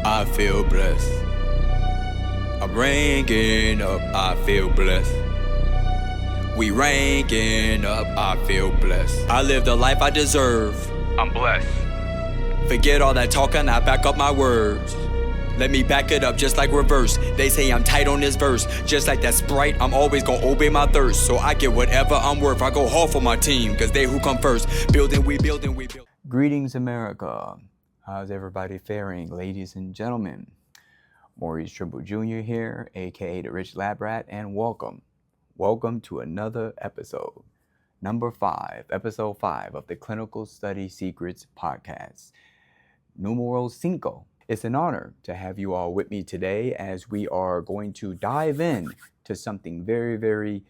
I feel blessed. I'm ranking up, I feel blessed. We ranking up, I feel blessed. I live the life I deserve, I'm blessed. Forget all that talking, I back up my words. Let me back it up just like reverse. They say I'm tight on this verse. Just like that Sprite, I'm always gonna obey my thirst. So I get whatever I'm worth. I go hard for my team, cause they who come first. Building, we building, we build. Greetings, America. How's everybody faring, ladies and gentlemen? Maurice Trimble Jr. here, aka the Rich Lab Rat, and welcome. Welcome to another episode. Episode 5 of the Clinical Study Secrets podcast. Numero 5. It's an honor to have you all with me today as we are going to dive in to something very, very,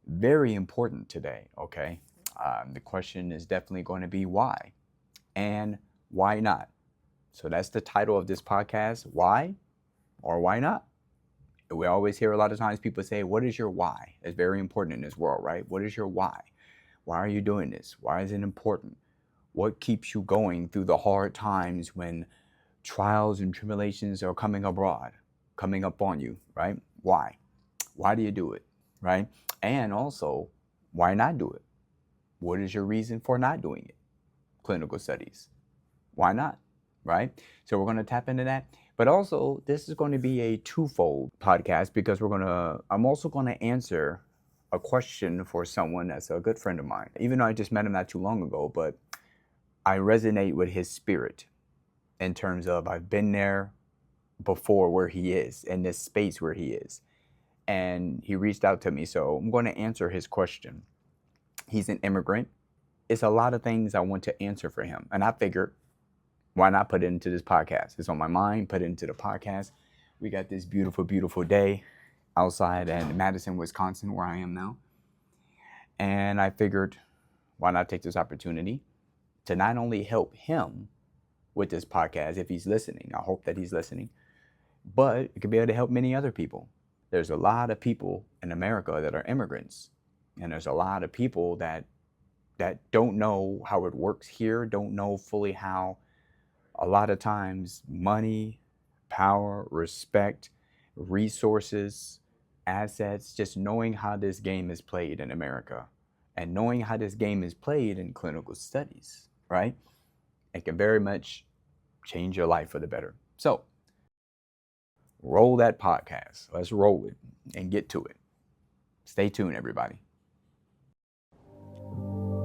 very important today, okay? The question is definitely going to be why and why not? So that's the title of this podcast, why or why not? We always hear a lot of times people say, what is your why? It's very important in this world, right? What is your why? Why are you doing this? Why is it important? What keeps you going through the hard times when trials and tribulations are coming up on you, right? Why? Why do you do it, right? And also, why not do it? What is your reason for not doing it? Clinical studies. Why not, right? So we're going to tap into that. But also, this is going to be a twofold podcast because I'm also going to answer a question for someone that's a good friend of mine. Even though I just met him not too long ago, but I resonate with his spirit. In terms of I've been there before where he is, in this space where he is. And he reached out to me, so I'm going to answer his question. He's an immigrant. It's a lot of things I want to answer for him. And I figured, why not put it into this podcast? It's on my mind, put it into the podcast. We got this beautiful, beautiful day outside in Madison, Wisconsin, where I am now. And I figured, why not take this opportunity to not only help him with this podcast, if he's listening. I hope that he's listening. But it could be able to help many other people. There's a lot of people in America that are immigrants. And there's a lot of people that don't know how it works here, don't know fully how a lot of times money, power, respect, resources, assets, just knowing how this game is played in America and knowing how this game is played in clinical studies, right? It can very much change your life for the better. So, roll that podcast. Let's roll it and get to it. Stay tuned, everybody.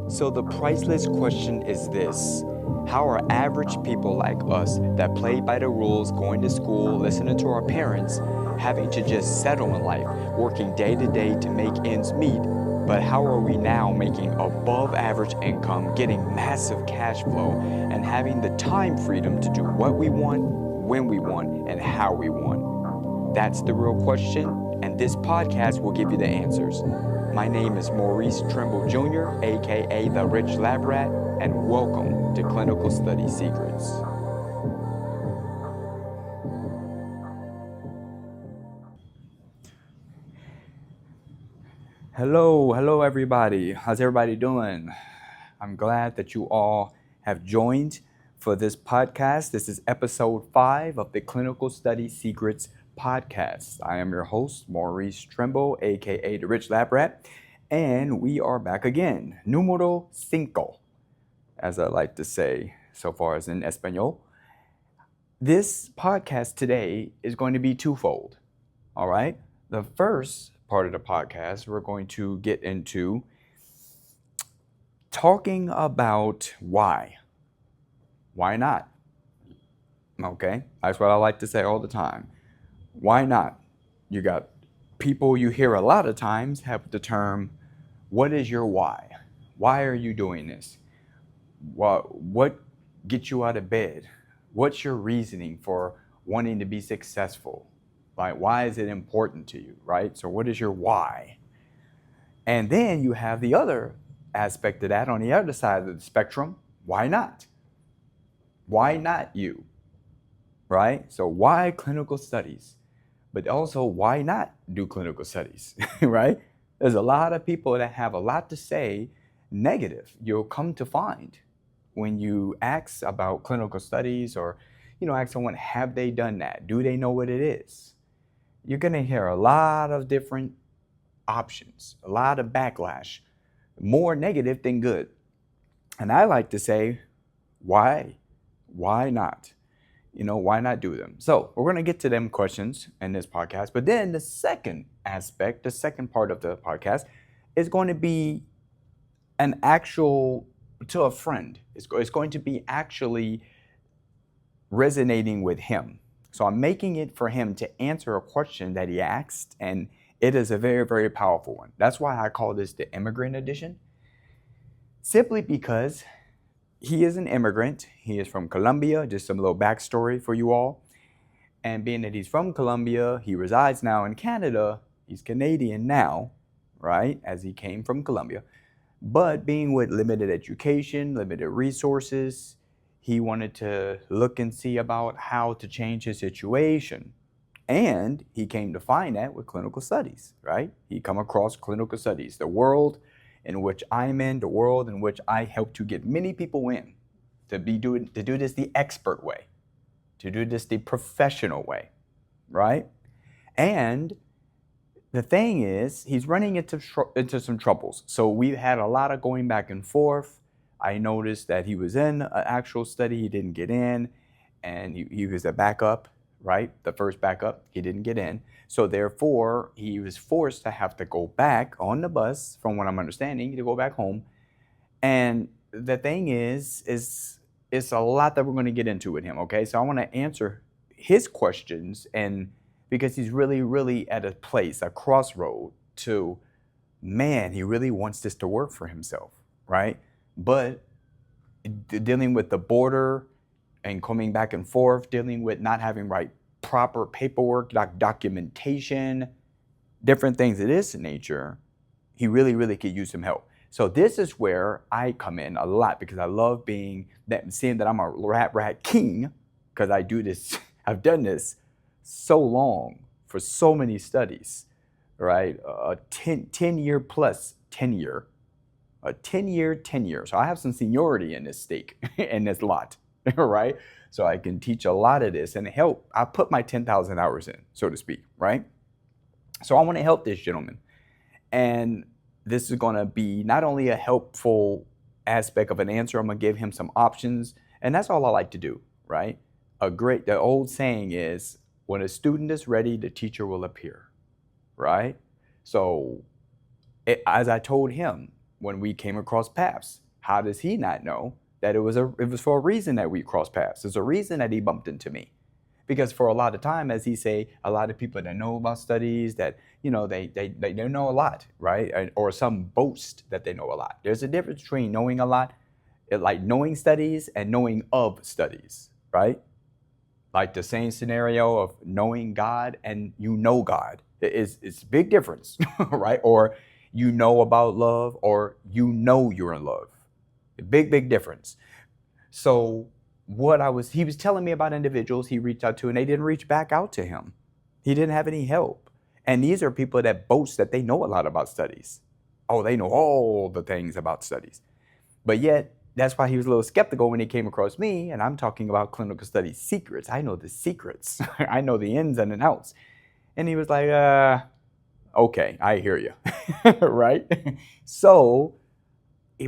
So the priceless question is this. How are average people like us that play by the rules, going to school, listening to our parents, having to just settle in life, working day to day to make ends meet, but how are we now making above average income, getting massive cash flow, and having the time freedom to do what we want, when we want, and how we want? That's the real question, and this podcast will give you the answers. My name is Maurice Trimble Jr., aka the Rich Lab Rat, and welcome to Clinical Study Secrets. Hello everybody. How's everybody doing? I'm glad that you all have joined for this podcast. This is episode 5 of the Clinical Study Secrets podcast. I am your host, Maurice Trimble, aka the Rich Lab Rat, and we are back again. Numero 5, as I like to say so far as in Espanol. This podcast today is going to be twofold, all right? The first part of the podcast, we're going to get into talking about why. Why not? Okay, that's what I like to say all the time. Why not? You got people you hear a lot of times have the term, what is your why? Why are you doing this? What gets you out of bed? What's your reasoning for wanting to be successful? Like, why is it important to you, right? So what is your why? And then you have the other aspect of that on the other side of the spectrum. Why not? Why not you, right? So why clinical studies? But also, why not do clinical studies, right? There's a lot of people that have a lot to say negative. You'll come to find when you ask about clinical studies or ask someone, have they done that? Do they know what it is? You're going to hear a lot of different options, a lot of backlash, more negative than good. And I like to say, why? Why not? Why not do them? So we're going to get to them questions in this podcast. But then the second aspect, the second part of the podcast is going to be an actual, to a friend. It's going to be actually resonating with him. So I'm making it for him to answer a question that he asked, and it is a very, very powerful one. That's why I call this the immigrant edition. Simply because he is an immigrant. He is from Colombia. Just some little backstory for you all. And being that he's from Colombia, he resides now in Canada. He's Canadian now, right? As he came from Colombia. But being with limited education, limited resources, he wanted to look and see about how to change his situation. And he came to find that with clinical studies, right? He come across clinical studies, the world in which I'm in, the world in which I help to get many people in, to do this the expert way, to do this the professional way, right? And the thing is, he's running into some troubles. So we've had a lot of going back and forth. I noticed that he was in an actual study, he didn't get in, and he was a backup, right? The first backup, he didn't get in. So therefore, he was forced to have to go back on the bus, from what I'm understanding, to go back home. And the thing is it's a lot that we're going to get into with him, okay? So I want to answer his questions, and because he's really, really at a place, a crossroad to, man, he really wants this to work for himself, right? But dealing with the border and coming back and forth, dealing with not having proper paperwork, documentation, different things of this nature, he really, really could use some help. So this is where I come in a lot, because I love seeing that I'm a rat king, because I do this, I've done this so long for so many studies, right? A 10-year plus tenure, a 10-year tenure. So I have some seniority in this stake, in this lot, right? So I can teach a lot of this and help. I put my 10,000 hours in, so to speak, right? So I want to help this gentleman. And this is going to be not only a helpful aspect of an answer, I'm going to give him some options. And that's all I like to do, right? The old saying is, when a student is ready, the teacher will appear, right? So as I told him when we came across paths, how does he not know that it was for a reason that we crossed paths? There's a reason that he bumped into me. Because for a lot of time, as he say, a lot of people that know about studies, that, they don't know a lot, right? Or some boast that they know a lot. There's a difference between knowing a lot, like knowing studies, and knowing of studies, right? Like the same scenario of knowing God and God. It's a big difference, right? Or you know about love, or you're in love. A big, big difference. So he was telling me about individuals he reached out to, and they didn't reach back out to him. He didn't have any help. And these are people that boast that they know a lot about studies. Oh, they know all the things about studies. But yet, that's why he was a little skeptical when he came across me, and I'm talking about clinical study secrets. I know the secrets. I know the ins and the outs. And he was like, okay, I hear you, right? So,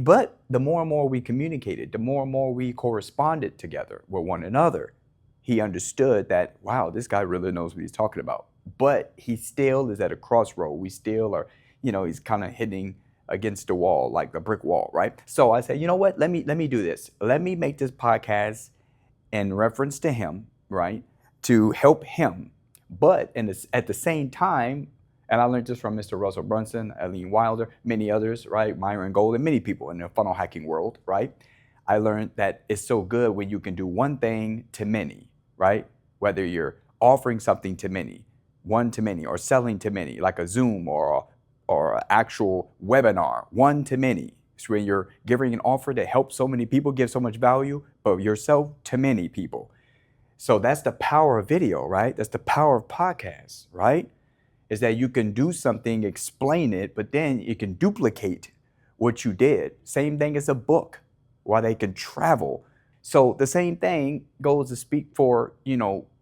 but the more and more we communicated, the more and more we corresponded together with one another, he understood that, wow, this guy really knows what he's talking about. But he still is at a crossroad. We still are, he's kind of hitting against the wall, like the brick wall, right? So I said, you know what? Let me do this. Let me make this podcast in reference to him, right? To help him. But at the same time, and I learned this from Mr. Russell Brunson, Eileen Wilder, many others, right? Myron Golden, many people in the funnel hacking world, right? I learned that it's so good when you can do one thing to many, right? Whether you're offering something to many, one to many, or selling to many, like a Zoom or an actual webinar, one to many. It's when you're giving an offer that helps so many people, give so much value, but yourself to many people. So that's the power of video, right? That's the power of podcasts, right? Is that you can do something, explain it, but then you can duplicate what you did. Same thing as a book, while they can travel. So the same thing goes to speak for,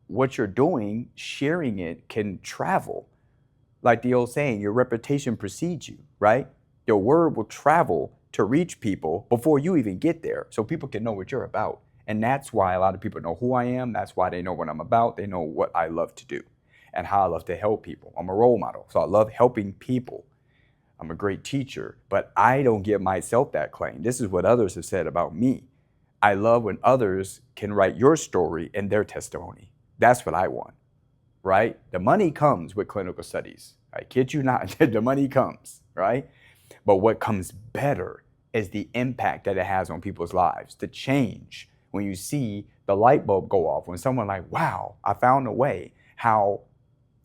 what you're doing, sharing it can travel. Like the old saying, your reputation precedes you, right? Your word will travel to reach people before you even get there, so people can know what you're about. And that's why a lot of people know who I am. That's why they know what I'm about. They know what I love to do and how I love to help people. I'm a role model, so I love helping people. I'm a great teacher, but I don't give myself that claim. This is what others have said about me. I love when others can write your story and their testimony. That's what I want, right? The money comes with clinical studies. I kid you not, the money comes, right? But what comes better is the impact that it has on people's lives, the change. When you see the light bulb go off, when someone like, wow, I found a way how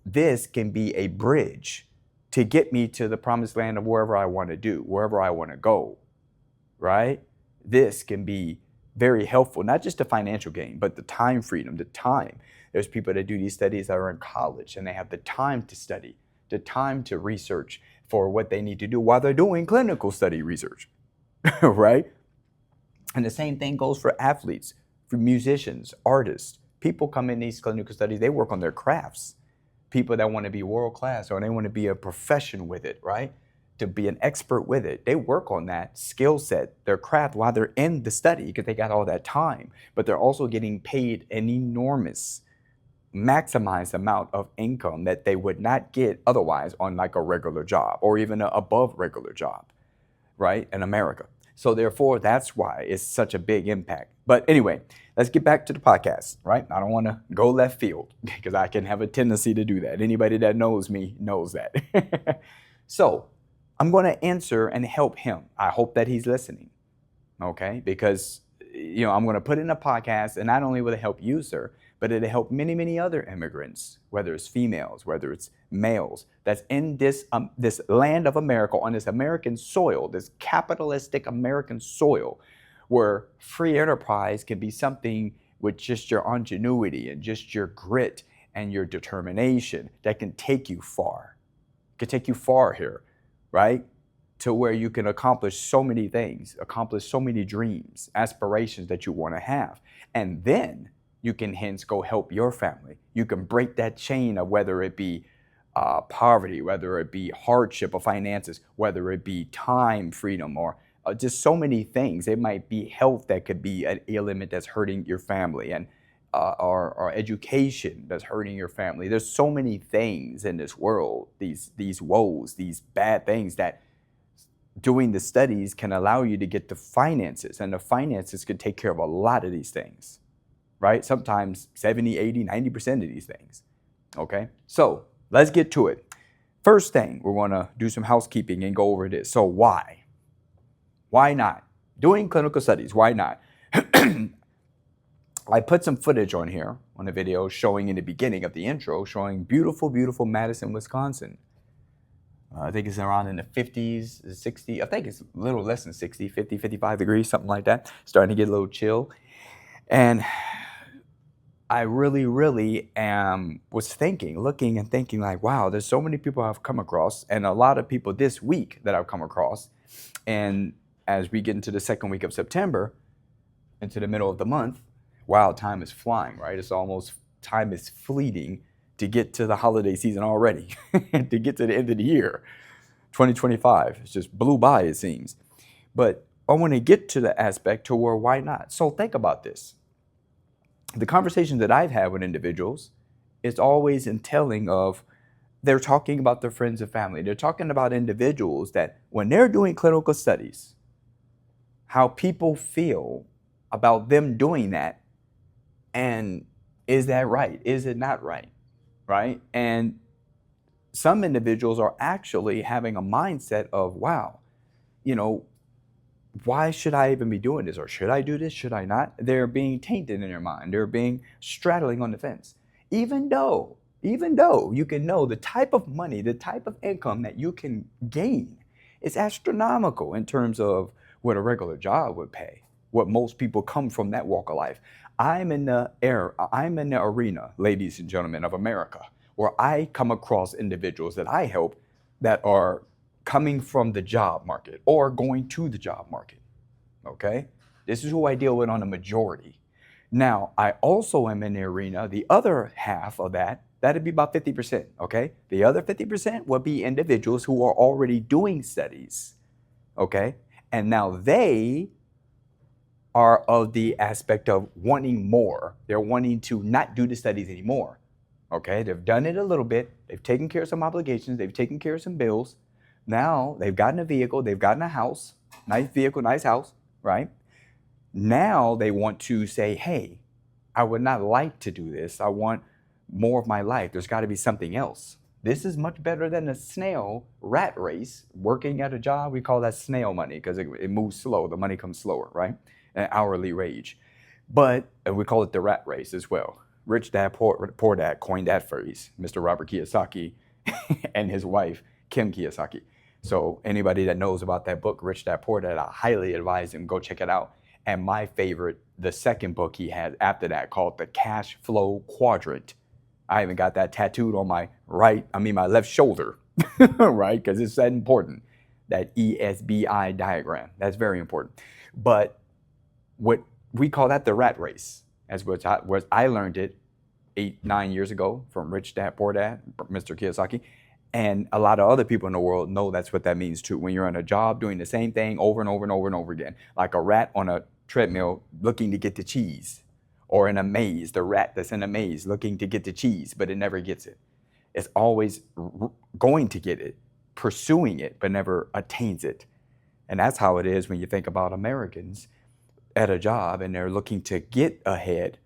this can be a bridge to get me to the promised land of wherever I want to do, wherever I want to go, right? This can be very helpful, not just the financial gain, but the time freedom, the time. There's people that do these studies that are in college and they have the time to study, the time to research for what they need to do while they're doing clinical study research, right? And the same thing goes for athletes, for musicians, artists. People come in these clinical studies, they work on their crafts. People that want to be world class or they want to be a profession with it, right? To be an expert with it. They work on that skill set, their craft while they're in the study because they got all that time, but they're also getting paid an enormous, maximized amount of income that they would not get otherwise on like a regular job or even an above regular job, right? In America. So therefore, that's why it's such a big impact. But anyway, let's get back to the podcast, right? I don't want to go left field because I can have a tendency to do that. Anybody that knows me knows that. So I'm going to answer and help him. I hope that he's listening, okay? Because, I'm going to put in a podcast and not only will it help you, sir, but it'll help many, many other immigrants, whether it's females, whether it's males, that's in this land of America, on this American soil, this capitalistic American soil, where free enterprise can be something with just your ingenuity and just your grit and your determination that can take you far. Can take you far here, right? To where you can accomplish so many things, accomplish so many dreams, aspirations that you want to have. And then you can hence go help your family. You can break that chain of whether it be poverty, whether it be hardship of finances, whether it be time freedom or just so many things. It might be health that could be an ailment that's hurting your family and or education that's hurting your family. There's so many things in this world, these woes, these bad things that doing the studies can allow you to get the finances, and the finances could take care of a lot of these things, right? Sometimes 70, 80, 90% of these things, okay? So let's get to it. First thing, we're gonna do some housekeeping and go over this. So why? Why not? Doing clinical studies, why not? I put some footage on here on the video showing in the beginning of the intro, showing beautiful, beautiful Madison, Wisconsin. I think it's around in the 50s, 60, I think it's a little less than 60, 50, 55 degrees, something like that. Starting to get a little chill. And I really was looking and thinking like, wow, there's so many people I've come across and a lot of people this week that I've come across. And as we get into the second week of September, into the middle of the month, wow, time is flying, right? It's almost, time is fleeting to get to the holiday season already, to get to the end of the year, 2025. It's just blew by, it seems. But I want to get to the aspect to where why not? So think about this. The conversations that I've had with individuals is always in telling of, they're talking about their friends and family. They're talking about individuals that when they're doing clinical studies, how people feel about them doing that. And is that right? Is it not right? Right? And some individuals are actually having a mindset of, wow, why should I even be doing this? Or should I do this? Should I not? They're being tainted in their mind. They're being straddling on the fence. Even though you can know the type of money, the type of income that you can gain is astronomical in terms of what a regular job would pay, what most people come from that walk of life. I'm in the arena, ladies and gentlemen, of America, where I come across individuals that I help that are coming from the job market or going to the job market, okay? This is who I deal with on the majority. Now, I also am in the arena, the other half of that, that'd be about 50%, okay? The other 50% would be individuals who are already doing studies, okay? And now they are of the aspect of wanting more. They're wanting to not do the studies anymore, okay? They've done it a little bit. They've taken care of some obligations. They've taken care of some bills. Now they've gotten a vehicle. They've gotten a house, nice vehicle, nice house, right? Now they want to say, hey, I would not like to do this. I want more of my life. There's got to be something else. This is much better than a snail rat race. Working at a job, we call that snail money because it moves slow. The money comes slower, right? An hourly wage. But we call it the rat race as well. Rich Dad, Poor Dad coined that phrase, Mr. Robert Kiyosaki and his wife, Kim Kiyosaki. So anybody that knows about that book, Rich Dad, Poor Dad, I highly advise them, go check it out. And my favorite, the second book he had after that, called The Cash Flow Quadrant. I even got that tattooed on my my left shoulder, right? Because it's that important, that ESBI diagram. That's very important. But what we call that the rat race, as what I learned it 8-9 years ago from Rich Dad Poor Dad, Mr. Kiyosaki. And a lot of other people in the world know that's what that means too. When you're on a job doing the same thing over and over and over and over again, like a rat on a treadmill looking to get the cheese, or in a maze, the rat that's in a maze looking to get the cheese, but it never gets it. It's always going to get it, pursuing it, but never attains it. And that's how it is when you think about Americans at a job and they're looking to get ahead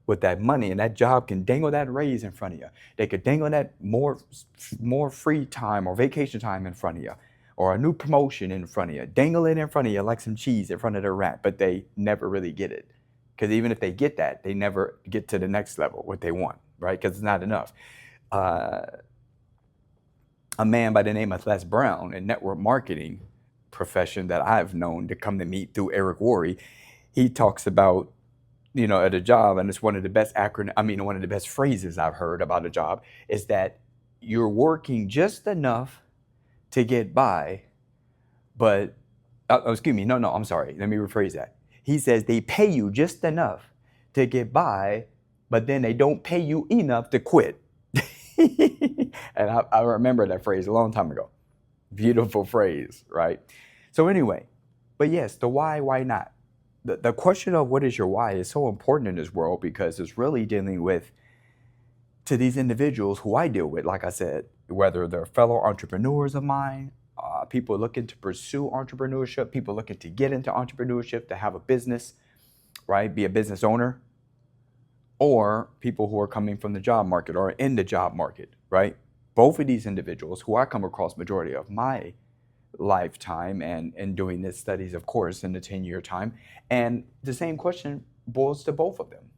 with that money, and that job can dangle that raise in front of you. They could dangle that more free time or vacation time in front of you, or a new promotion in front of you. Dangle it in front of you like some cheese in front of the rat, but they never really get it. Because even if they get that, they never get to the next level, what they want, right? Because it's not enough. A man by the name of Les Brown, in network marketing profession that I've known to come to meet through Eric Worre, he talks about, at a job, and it's one of the best one of the best phrases I've heard about a job, is that you're working just enough to get by, but, excuse me, no, I'm sorry, let me rephrase that. He says they pay you just enough to get by, but then they don't pay you enough to quit. And I remember that phrase a long time ago. Beautiful phrase, right? So anyway, but yes, the why not? The question of what is your why is so important in this world, because it's really dealing with, to these individuals who I deal with, like I said, whether they're fellow entrepreneurs of mine, people looking to pursue entrepreneurship, people looking to get into entrepreneurship, to have a business, right? Be a business owner, or people who are coming from the job market or in the job market, right? Both of these individuals who I come across majority of my lifetime and doing this studies, of course, in the 10-year time. And the same question boils to both of them.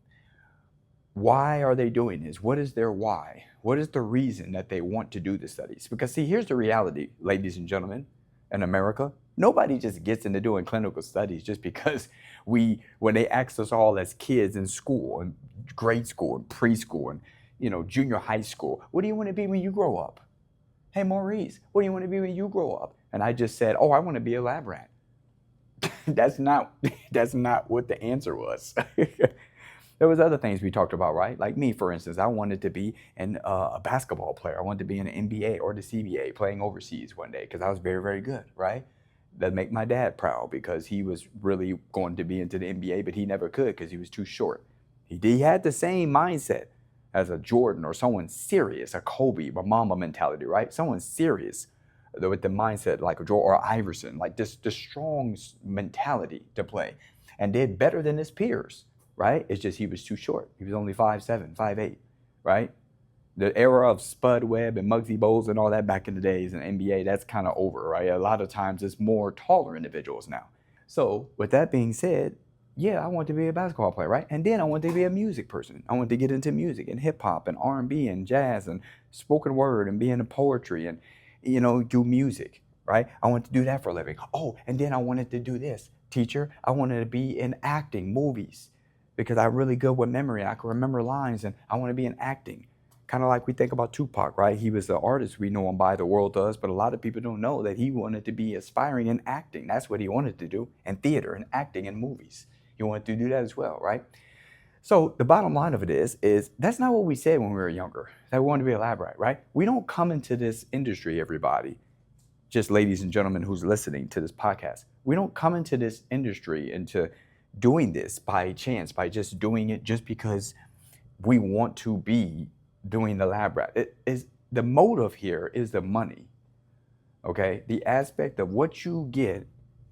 Why are they doing this? What is their why? What is the reason that they want to do the studies? Because see, here's the reality, ladies and gentlemen, in America, nobody just gets into doing clinical studies just because when they asked us all as kids in school, and grade school and preschool and junior high school, what do you want to be when you grow up? Hey, Maurice, what do you want to be when you grow up? And I just said, I want to be a lab rat. That's not what the answer was. There was other things we talked about, right? Like me, for instance, I wanted to be a basketball player. I wanted to be in the NBA or the CBA, playing overseas one day, because I was very, very good, right? That'd make my dad proud, because he was really going to be into the NBA, but he never could because he was too short. He had the same mindset as a Jordan or someone serious, a Kobe, a Mamba mentality, right? Someone serious with the mindset like a Jordan or Iverson, like this strong mentality to play, and did better than his peers. Right? It's just he was too short. He was only 5'7", 5'8", right? The era of Spud Webb and Muggsy Bogues and all that back in the days in the NBA, that's kind of over, right? A lot of times it's more taller individuals now. So with that being said, yeah, I want to be a basketball player, right? And then I want to be a music person. I want to get into music and hip hop and R&B and jazz and spoken word and be into poetry and, do music, right? I want to do that for a living. Oh, and then I wanted to do this. Teacher, I wanted to be in acting, movies, because I'm really good with memory. I can remember lines, and I want to be in acting. Kind of like we think about Tupac, right? He was the artist we know him by, the world does, but a lot of people don't know that he wanted to be aspiring in acting. That's what he wanted to do, in theater and acting in movies. He wanted to do that as well, right? So the bottom line of it is that's not what we said when we were younger, that we wanted to be a lab rat, right? We don't come into this industry, everybody, just ladies and gentlemen who's listening to this podcast. We don't come into this industry, into doing this by chance, by just doing it just because we want to be doing the lab rat. It is the motive here is the money, okay? The aspect of what you get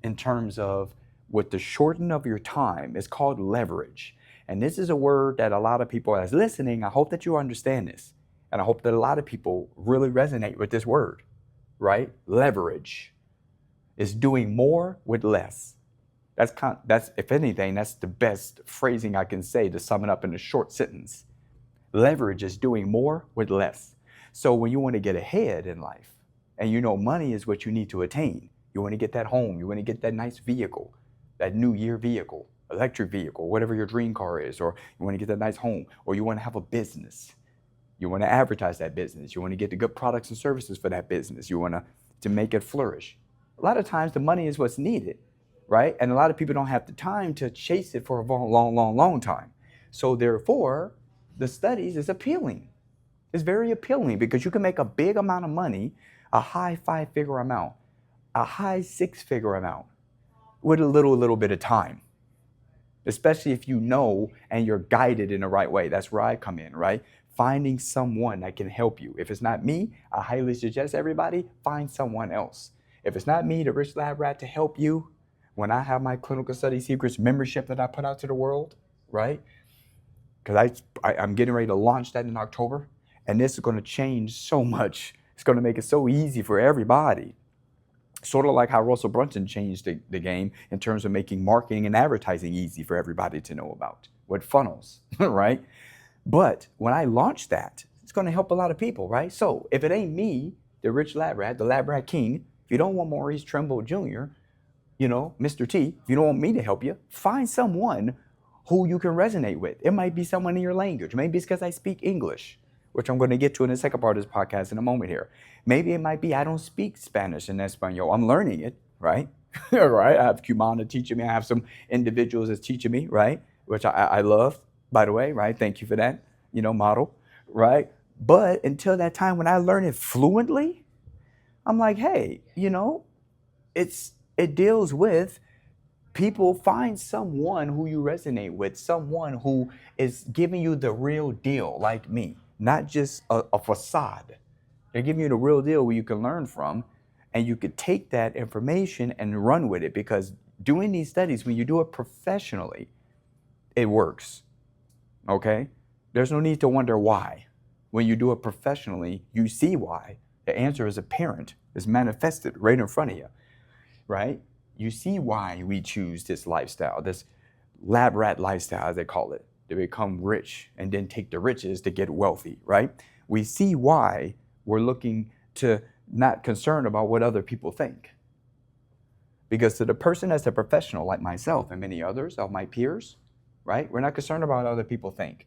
in terms of with the shorten of your time is called leverage. And this is a word that a lot of people as listening, I hope that you understand this. And I hope that a lot of people really resonate with this word, right? Leverage is doing more with less. That's if anything, that's the best phrasing I can say to sum it up in a short sentence. Leverage is doing more with less. So when you want to get ahead in life, and you know money is what you need to attain, you want to get that home, you want to get that nice vehicle, that new year vehicle, electric vehicle, whatever your dream car is, or you want to get that nice home, or you want to have a business. You want to advertise that business. You want to get the good products and services for that business. You want to make it flourish. A lot of times the money is what's needed, right? And a lot of people don't have the time to chase it for a long time. So therefore, the studies is appealing. It's very appealing because you can make a big amount of money, a high 5-figure amount, a high 6-figure amount with a little bit of time, especially if you know and you're guided in the right way. That's where I come in, right? Finding someone that can help you. If it's not me, I highly suggest everybody find someone else. If it's not me, the Rich Lab Rat, to help you, when I have my Clinical Study Secrets membership that I put out to the world, right? Because I'm getting ready to launch that in October, and this is going to change so much. It's going to make it so easy for everybody. Sort of like how Russell Brunson changed the game in terms of making marketing and advertising easy for everybody to know about with funnels, right? But when I launch that, it's going to help a lot of people, right? So if it ain't me, the Rich Lab Rat, the Lab Rat King, if you don't want Maurice Trimble Jr., you know, Mr. T, if you don't want me to help you, find someone who you can resonate with. It might be someone in your language. Maybe it's because I speak English, which I'm going to get to in the second part of this podcast in a moment here. Maybe it might be I don't speak Spanish and Espanol. I'm learning it, right? Right? I have Cumana teaching me. I have some individuals that's teaching me, right? Which I love, by the way, right? Thank you for that, you know, model, right? But until that time when I learn it fluently, I'm like, hey, you know, it deals with people. Find someone who you resonate with, someone who is giving you the real deal, like me, not just a facade. They're giving you the real deal where you can learn from, and you could take that information and run with it, because doing these studies, when you do it professionally, it works, okay? There's no need to wonder why. When you do it professionally, you see why. The answer is apparent, is manifested right in front of you, right? You see why we choose this lifestyle, this lab rat lifestyle, as they call it, to become rich and then take the riches to get wealthy, right? We see why we're looking to not concerned about what other people think. Because to the person that's a professional like myself and many others of my peers, right? We're not concerned about what other people think,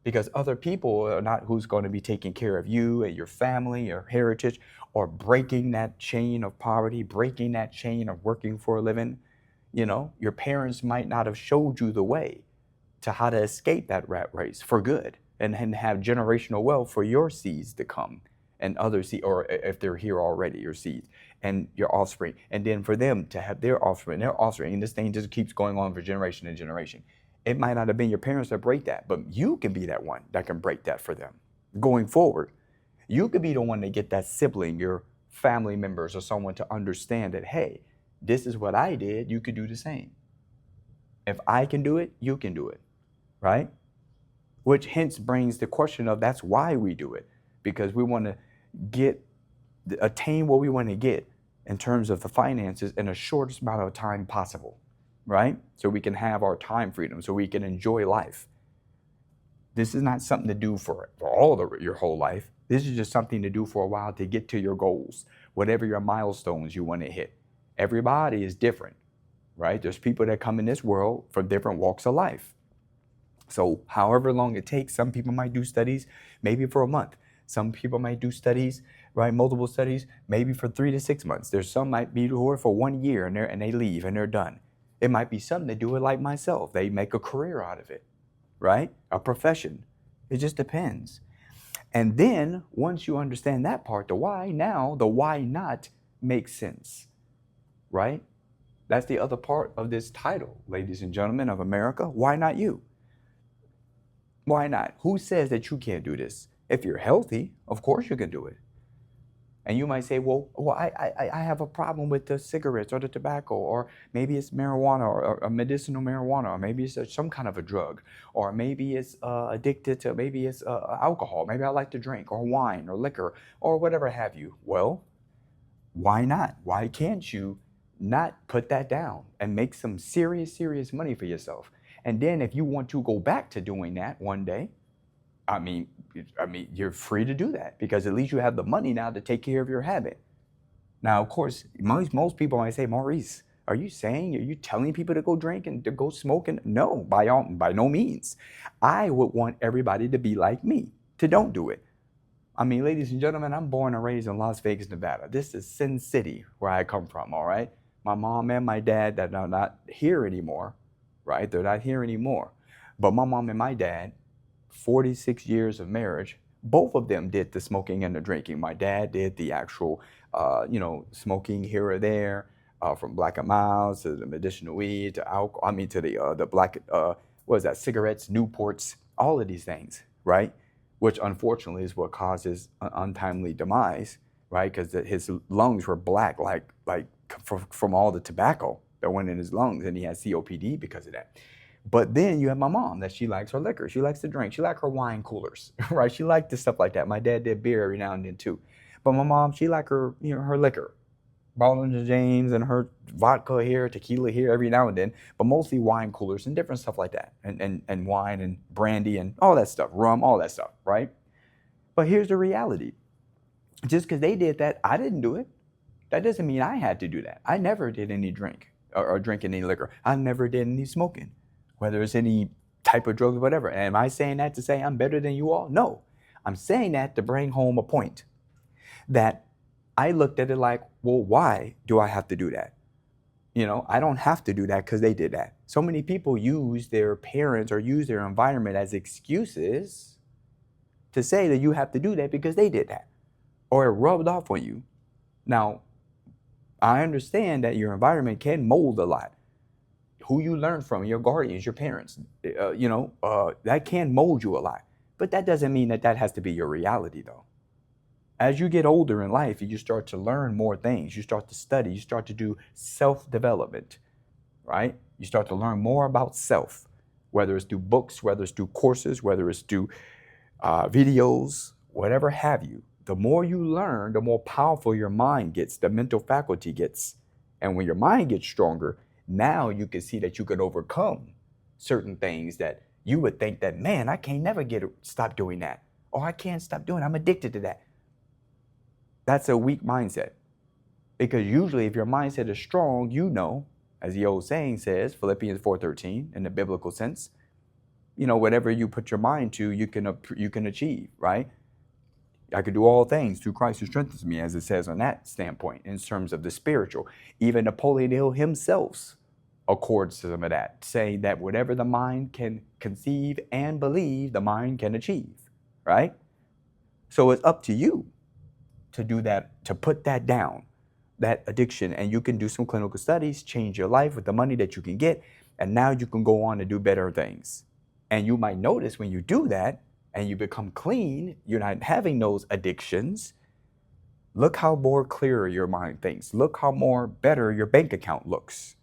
because other people are not who's going to be taking care of you and your family, your heritage, or breaking that chain of poverty, breaking that chain of working for a living. You know, your parents might not have showed you the way to how to escape that rat race for good and have generational wealth for your seeds to come and other seeds, or if they're here already, your seeds and your offspring. And then for them to have their offspring, and this thing just keeps going on for generation and generation. It might not have been your parents that break that, but you can be that one that can break that for them. Going forward, you could be the one to get that sibling, your family members, or someone to understand that, hey, this is what I did, you could do the same. If I can do it, you can do it, right? Which hence brings the question of that's why we do it, because we want to attain what we want to get in terms of the finances in the shortest amount of time possible. Right? So we can have our time freedom, so we can enjoy life. This is not something to do for your whole life. This is just something to do for a while to get to your goals, whatever your milestones you want to hit. Everybody is different, right? There's people that come in this world from different walks of life. So however long it takes, some people might do studies maybe for a month. Some people might do studies, right, multiple studies, maybe for 3 to 6 months. There's some might be who are for 1 year and they leave and they're done. It might be some that do it like myself. They make a career out of it, right? A profession. It just depends. And then once you understand that part, the why, now the why not makes sense, right? That's the other part of this title, ladies and gentlemen of America. Why not you? Why not? Who says that you can't do this? If you're healthy, of course you can do it. And you might say, well, I have a problem with the cigarettes or the tobacco, or maybe it's marijuana or medicinal marijuana, or maybe it's some kind of a drug, or maybe it's addicted to, maybe it's alcohol. Maybe I like to drink, or wine, or liquor, or whatever have you. Well, why not? Why can't you not put that down and make some serious, serious money for yourself? And then if you want to go back to doing that one day, I mean, you're free to do that, because at least you have the money now to take care of your habit. Now, of course, most people might say, Maurice, are you telling people to go drink and to go smoke? And no, by no means. I would want everybody to be like me, to don't do it. I mean, ladies and gentlemen, I'm born and raised in Las Vegas, Nevada. This is Sin City, where I come from, all right? My mom and my dad that are not here anymore, right? They're not here anymore. But my mom and my dad, 46 years of marriage, both of them did the smoking and the drinking. My dad did the actual, smoking here or there, from Black and Milds to the medicinal weed to alcohol. To the black, cigarettes, Newports, all of these things, right? Which unfortunately is what causes an untimely demise, right? Because his lungs were black, like from all the tobacco that went in his lungs, and he had COPD because of that. But then you have my mom, that she likes her liquor. She likes to drink. She likes her wine coolers, right? She liked the stuff like that. My dad did beer every now and then too. But my mom, she liked her, her liquor. Ballin' James and her vodka here, tequila here every now and then, but mostly wine coolers and different stuff like that. And wine and brandy and all that stuff, rum, all that stuff, right? But here's the reality. Just because they did that, I didn't do it. That doesn't mean I had to do that. I never did any drink or drinking any liquor. I never did any smoking, whether it's any type of drugs or whatever. And am I saying that to say I'm better than you all? No. I'm saying that to bring home a point that I looked at it like, well, why do I have to do that? I don't have to do that because they did that. So many people use their parents or use their environment as excuses to say that you have to do that because they did that, or it rubbed off on you. Now, I understand that your environment can mold a lot. Who you learn from, your guardians, your parents, that can mold you a lot. But that doesn't mean that has to be your reality, though. As you get older in life, you start to learn more things. You start to study. You start to do self-development, right? You start to learn more about self, whether it's through books, whether it's through courses, whether it's through videos, whatever have you. The more you learn, the more powerful your mind gets, the mental faculty gets. And when your mind gets stronger, now you can see that you can overcome certain things that you would think that, man, I can't never stop doing that. Or I can't stop doing it. I'm addicted to that. That's a weak mindset. Because usually if your mindset is strong, as the old saying says, Philippians 4:13, in the biblical sense, whatever you put your mind to, you can achieve, right? I could do all things through Christ who strengthens me, as it says on that standpoint, in terms of the spiritual. Even Napoleon Hill himself accords to some of that, saying that whatever the mind can conceive and believe, the mind can achieve, right? So it's up to you to do that, to put that down, that addiction, and you can do some clinical studies, change your life with the money that you can get, and now you can go on to do better things. And you might notice when you do that, and you become clean, you're not having those addictions, look how more clearer your mind thinks. Look how more better your bank account looks,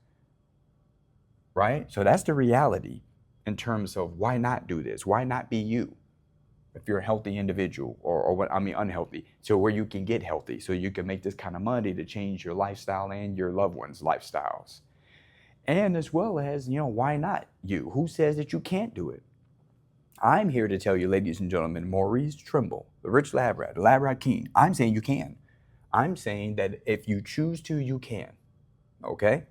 right? So that's the reality in terms of why not do this? Why not be you? If you're a healthy individual unhealthy, so where you can get healthy, so you can make this kind of money to change your lifestyle and your loved ones' lifestyles. And as well as, why not you? Who says that you can't do it? I'm here to tell you, ladies and gentlemen, Maurice Trimble, the rich lab rat, the lab rat king. I'm saying you can. I'm saying that if you choose to, you can. Okay?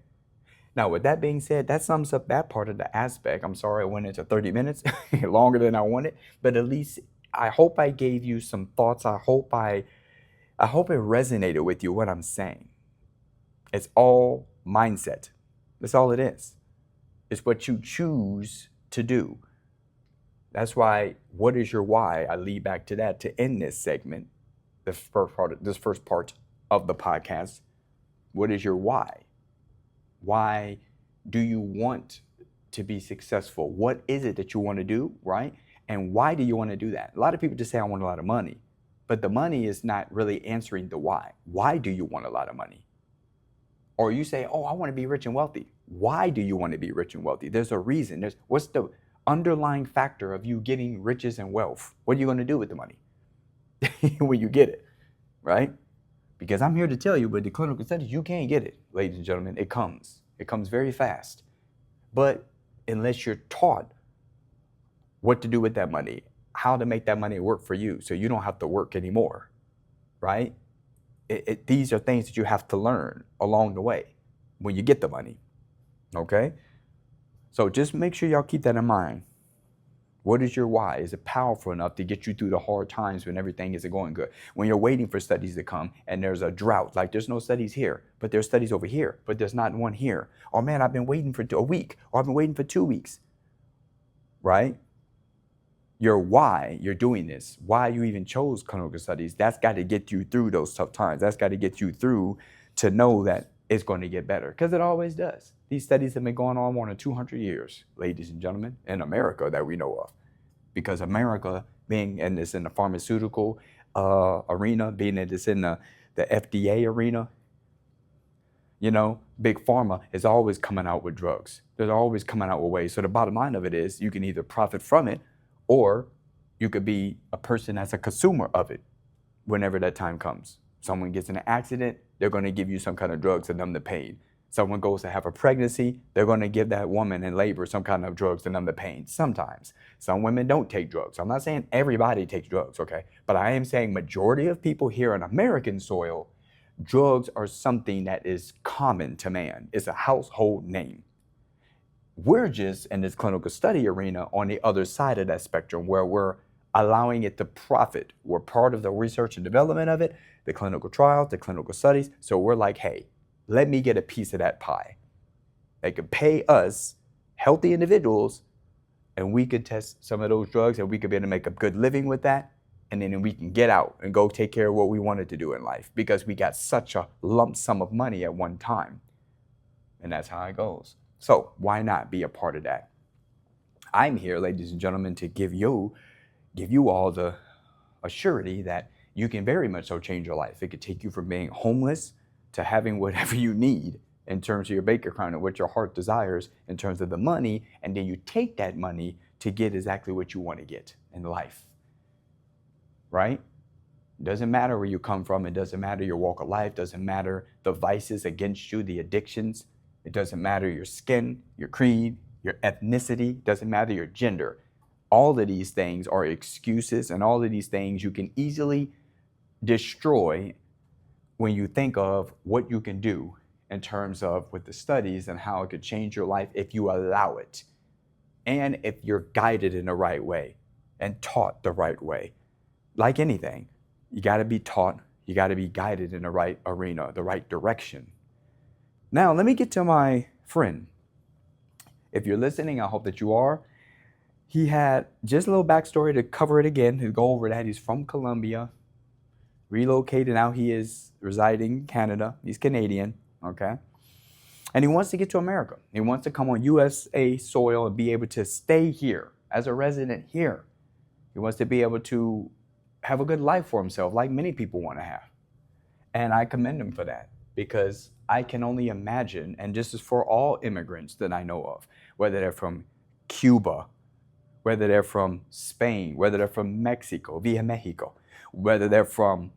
Now, with that being said, that sums up that part of the aspect. I'm sorry I went into 30 minutes, longer than I wanted, but at least I hope I gave you some thoughts. I hope it resonated with you what I'm saying. It's all mindset. That's all it is. It's what you choose to do. That's why, what is your why? I lead back to that to end this segment, this first part of the podcast. What is your why? Why do you want to be successful? What is it that you want to do, right? And why do you want to do that? A lot of people just say, I want a lot of money. But the money is not really answering the why. Why do you want a lot of money? Or you say, oh, I want to be rich and wealthy. Why do you want to be rich and wealthy? There's a reason. What's the underlying factor of you getting riches and wealth? What are you going to do with the money when you get it, right? Because I'm here to tell you, with the clinical studies, you can't get it, ladies and gentlemen. It comes very fast. But unless you're taught what to do with that money, how to make that money work for you so you don't have to work anymore, right? These are things that you have to learn along the way when you get the money, okay? So just make sure y'all keep that in mind. What is your why? Is it powerful enough to get you through the hard times when everything isn't going good? When you're waiting for studies to come and there's a drought, like there's no studies here, but there's studies over here, but there's not one here. Oh man, I've been waiting for a week, or I've been waiting for 2 weeks, right? Your why you're doing this, why you even chose clinical studies, that's got to get you through those tough times. That's got to get you through to know that it's going to get better, because it always does. These studies have been going on more than 200 years, ladies and gentlemen, in America that we know of. Because America, being in the pharmaceutical arena, being in the FDA arena, you know, big pharma is always coming out with drugs. They're always coming out with ways. So the bottom line of it is you can either profit from it, or you could be a person that's a consumer of it whenever that time comes. Someone gets in an accident, they're going to give you some kind of drugs to numb the pain. Someone goes to have a pregnancy, they're going to give that woman in labor some kind of drugs to numb the pain. Sometimes. Some women don't take drugs. I'm not saying everybody takes drugs, okay? But I am saying majority of people here on American soil, drugs are something that is common to man. It's a household name. We're just in this clinical study arena on the other side of that spectrum, where we're allowing it to profit. We're part of the research and development of it, the clinical trials, the clinical studies. So we're like, hey, let me get a piece of that pie. They could pay us, healthy individuals, and we could test some of those drugs, and we could be able to make a good living with that. And then we can get out and go take care of what we wanted to do in life, because we got such a lump sum of money at one time. And that's how it goes. So why not be a part of that? I'm here, ladies and gentlemen, to give you all the assurity that you can very much so change your life. It could take you from being homeless to having whatever you need in terms of your bank account and what your heart desires in terms of the money, and then you take that money to get exactly what you want to get in life, right? It doesn't matter where you come from. It doesn't matter your walk of life. It doesn't matter the vices against you, the addictions. It doesn't matter your skin, your creed, your ethnicity. It doesn't matter your gender. All of these things are excuses, and all of these things you can easily destroy when you think of what you can do in terms of with the studies and how it could change your life if you allow it, and if you're guided in the right way and taught the right way. Like anything, you got to be taught, you got to be guided in the right arena, the right direction. Now, let me get to my friend. If you're listening, I hope that you are. He had just a little backstory to cover it again, to go over that. He's from Colombia, relocated. Now he is residing in Canada. He's Canadian, okay? And he wants to get to America. He wants to come on USA soil and be able to stay here as a resident here. He wants to be able to have a good life for himself, like many people want to have. And I commend him for that, because I can only imagine, and this is for all immigrants that I know of, whether they're from Cuba, whether they're from Spain, whether they're from Mexico, via Mexico, whether they're from,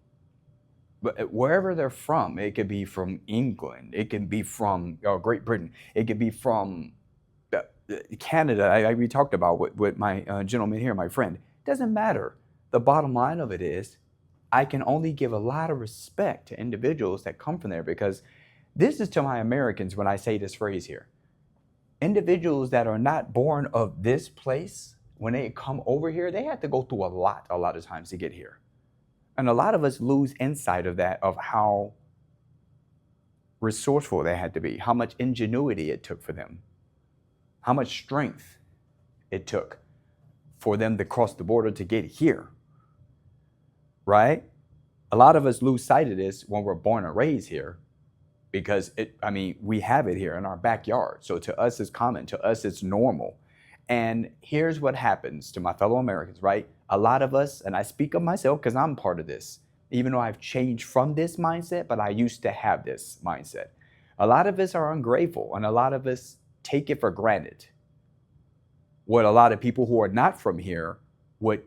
wherever they're from. It could be from England, it can be from Great Britain, it could be from Canada. We talked about with my gentleman here, my friend. It doesn't matter. The bottom line of it is, I can only give a lot of respect to individuals that come from there, because this is to my Americans when I say this phrase here. individuals that are not born of this place, when they come over here, they have to go through a lot of times to get here. And a lot of us lose insight of that, of how resourceful they had to be, how much ingenuity it took for them, how much strength it took for them to cross the border to get here, right? A lot of us lose sight of this when we're born and raised here, because we have it here in our backyard. So to us, it's common. To us, it's normal. And here's what happens to my fellow Americans, right? A lot of us, and I speak of myself because I'm part of this, even though I've changed from this mindset, but I used to have this mindset. A lot of us are ungrateful, and a lot of us take it for granted. What a lot of people who are not from here, would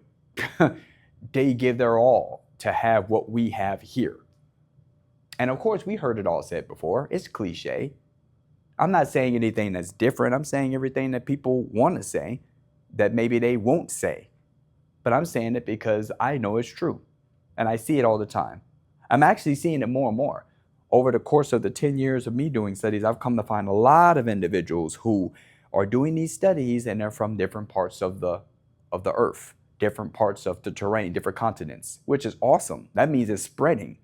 they give their all to have what we have here. And of course, we heard it all said before. It's cliche. I'm not saying anything that's different. I'm saying everything that people want to say that maybe they won't say. But I'm saying it because I know it's true. And I see it all the time. I'm actually seeing it more and more. Over the course of the 10 years of me doing studies, I've come to find a lot of individuals who are doing these studies, and they're from different parts of the earth, different parts of the terrain, different continents, which is awesome. That means it's spreading,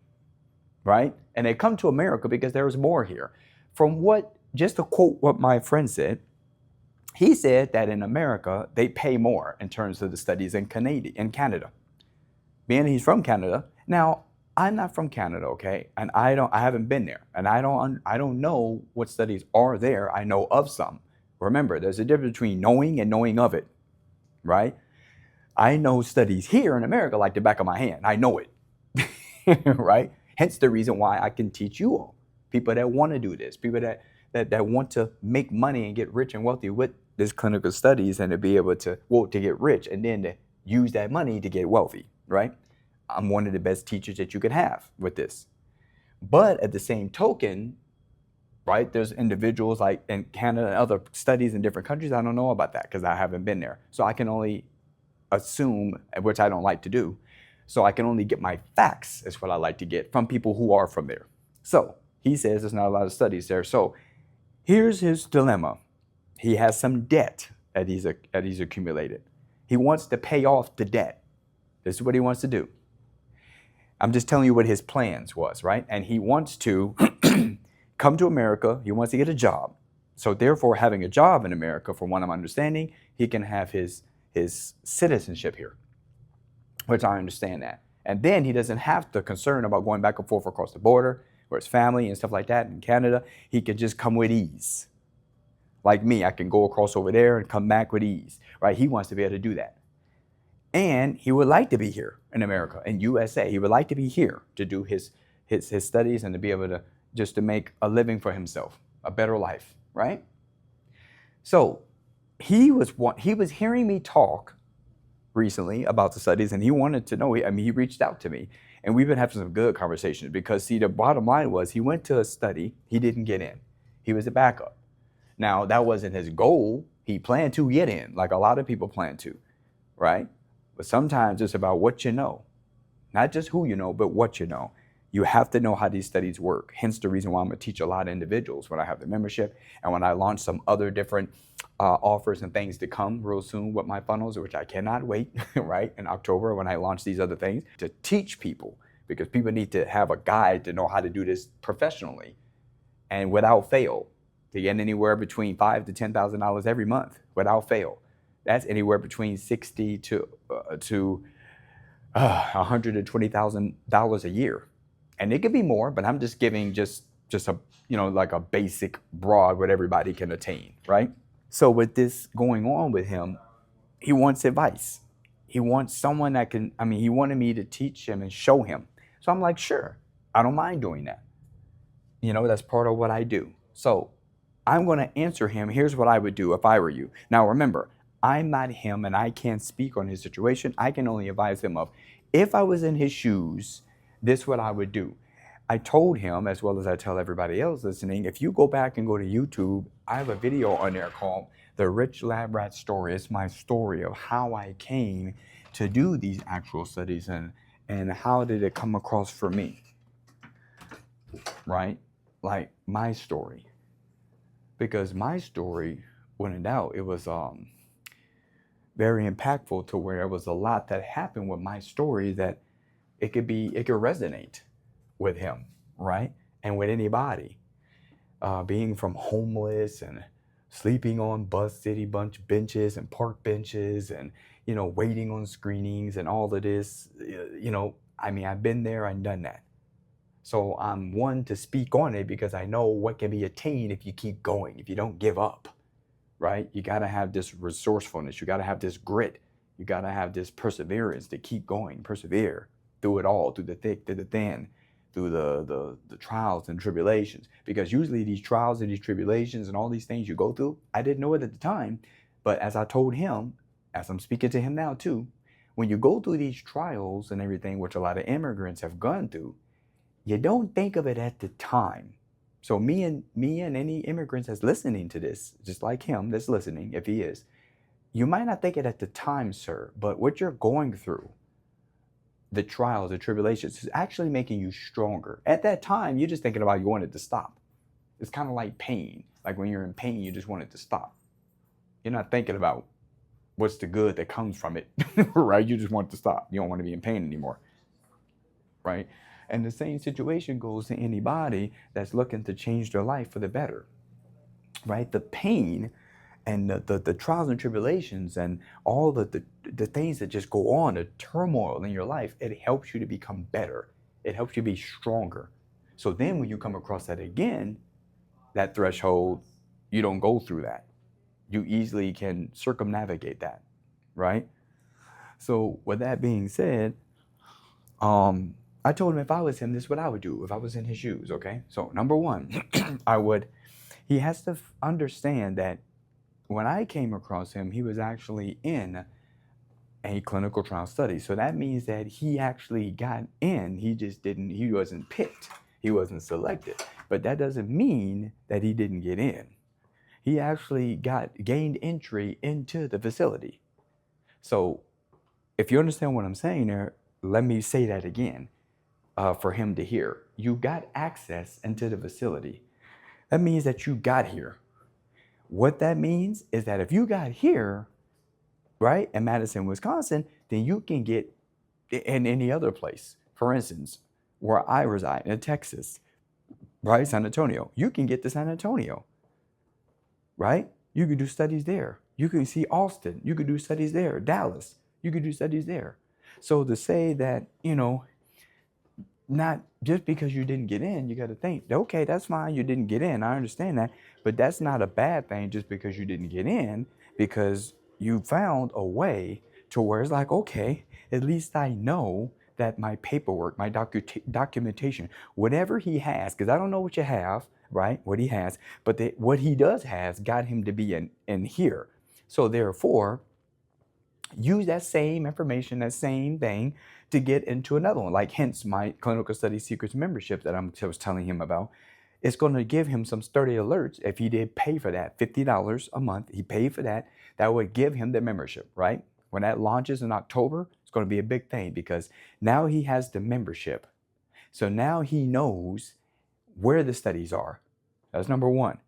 right? And they come to America because there's more here. Just to quote what my friend said, he said that in America, they pay more in terms of the studies in Canada. Being he's from Canada. Now, I'm not from Canada, okay? And I haven't been there. And I don't know what studies are there. I know of some. Remember, there's a difference between knowing and knowing of it, right? I know studies here in America like the back of my hand. I know it, right? Hence the reason why I can teach you all. People that want to do this, people that want to make money and get rich and wealthy with this clinical studies, and to be able to get rich and then to use that money to get wealthy, right? I'm one of the best teachers that you could have with this. But at the same token, right, there's individuals like in Canada and other studies in different countries. I don't know about that because I haven't been there. So I can only assume, which I don't like to do. So I can only get my facts, is what I like to get, from people who are from there. So he says there's not a lot of studies there. So here's his dilemma. He has some debt that he's accumulated. He wants to pay off the debt. This is what he wants to do. I'm just telling you what his plans was, right? And he wants to come to America. He wants to get a job. So therefore, having a job in America, from what I'm understanding, he can have his citizenship here, which I understand that. And then he doesn't have to concern about going back and forth across the border where his family and stuff like that in Canada. He can just come with ease. Like me, I can go across over there and come back with ease, right? He wants to be able to do that. And he would like to be here in America, in USA. He would like to be here to do his studies and to be able to just to make a living for himself, a better life, right? So he was hearing me talk recently about the studies, and he wanted to know. He reached out to me, and we've been having some good conversations because, see, the bottom line was he went to a study, he didn't get in. He was a backup. Now, that wasn't his goal. He planned to get in, like a lot of people plan to, right? But sometimes it's about what you know, not just who you know, but what you know. You have to know how these studies work. Hence the reason why I'm going to teach a lot of individuals when I have the membership and when I launch some other different offers and things to come real soon with my funnels, which I cannot wait, right, in October when I launch these other things, to teach people, because people need to have a guide to know how to do this professionally and without fail, to get anywhere between $5,000 to $10,000 every month without fail. That's anywhere between $60,000 to $120,000 a year. And it could be more, but I'm just giving just a, like a basic broad what everybody can attain, right? So with this going on with him, he wants advice. He wants someone that can, he wanted me to teach him and show him. So I'm like, sure, I don't mind doing that. That's part of what I do. So I'm going to answer him. Here's what I would do if I were you. Now, remember, I'm not him and I can't speak on his situation. I can only advise him of, if I was in his shoes, this is what I would do. I told him, as well as I tell everybody else listening, if you go back and go to YouTube, I have a video on there called The Rich Lab Rat Story. It's my story of how I came to do these actual studies and how did it come across for me, right? Like my story. Because my story when in doubt, it was very impactful to where there was a lot that happened with my story that it could resonate with him, right? And with anybody. Being from homeless and sleeping on bus city bunch benches and park benches and, waiting on screenings and all of this, I mean, I've been there and done that. So I'm one to speak on it because I know what can be attained if you keep going, if you don't give up, right? You got to have this resourcefulness. You got to have this grit. You got to have this perseverance to keep going, persevere through it all, through the thick, through the thin, through the trials and tribulations. Because usually these trials and these tribulations and all these things you go through, I didn't know it at the time, but as I told him, as I'm speaking to him now too, when you go through these trials and everything, which a lot of immigrants have gone through, you don't think of it at the time. So me and any immigrants that's listening to this, just like him that's listening, if he is, you might not think it at the time, sir, but what you're going through, the trials, the tribulations, is actually making you stronger. At that time, you're just thinking about you want it to stop. It's kind of like pain. Like when you're in pain, you just want it to stop. You're not thinking about what's the good that comes from it, right? You just want it to stop. You don't want to be in pain anymore, right? And the same situation goes to anybody that's looking to change their life for the better, right? The pain and the trials and tribulations and all the things that just go on, the turmoil in your life, it helps you to become better. It helps you be stronger. So then when you come across that again, that threshold, you don't go through that. You easily can circumnavigate that, right? So with that being said, I told him if I was him, this is what I would do if I was in his shoes, okay? So number one, he has to understand that when I came across him, he was actually in a clinical trial study. So that means that he actually got in, he wasn't picked, he wasn't selected. But that doesn't mean that he didn't get in. He actually gained entry into the facility. So if you understand what I'm saying there, let me say that again. For him to hear. You got access into the facility. That means that you got here. What that means is that if you got here, right, in Madison, Wisconsin, then you can get in any other place. For instance, where I reside in Texas, right, San Antonio, you can get to San Antonio, right? You could do studies there. You can see Austin. You could do studies there. Dallas. You could do studies there. So to say that, not just because you didn't get in, you got to think, okay, that's fine, you didn't get in, I understand that, but that's not a bad thing just because you didn't get in, because you found a way to where it's like, okay, at least I know that my paperwork, my documentation, whatever he has, because I don't know what you have, right, what he has, but what he does has got him to be in here. So therefore, use that same information, that same thing, to get into another one. Like hence my clinical study secrets membership that I was telling him about. It's going to give him some sturdy alerts if he did pay for that, $50 a month. He paid for that. That would give him the membership, right? When that launches in October, it's going to be a big thing because now he has the membership. So now he knows where the studies are. That's number one.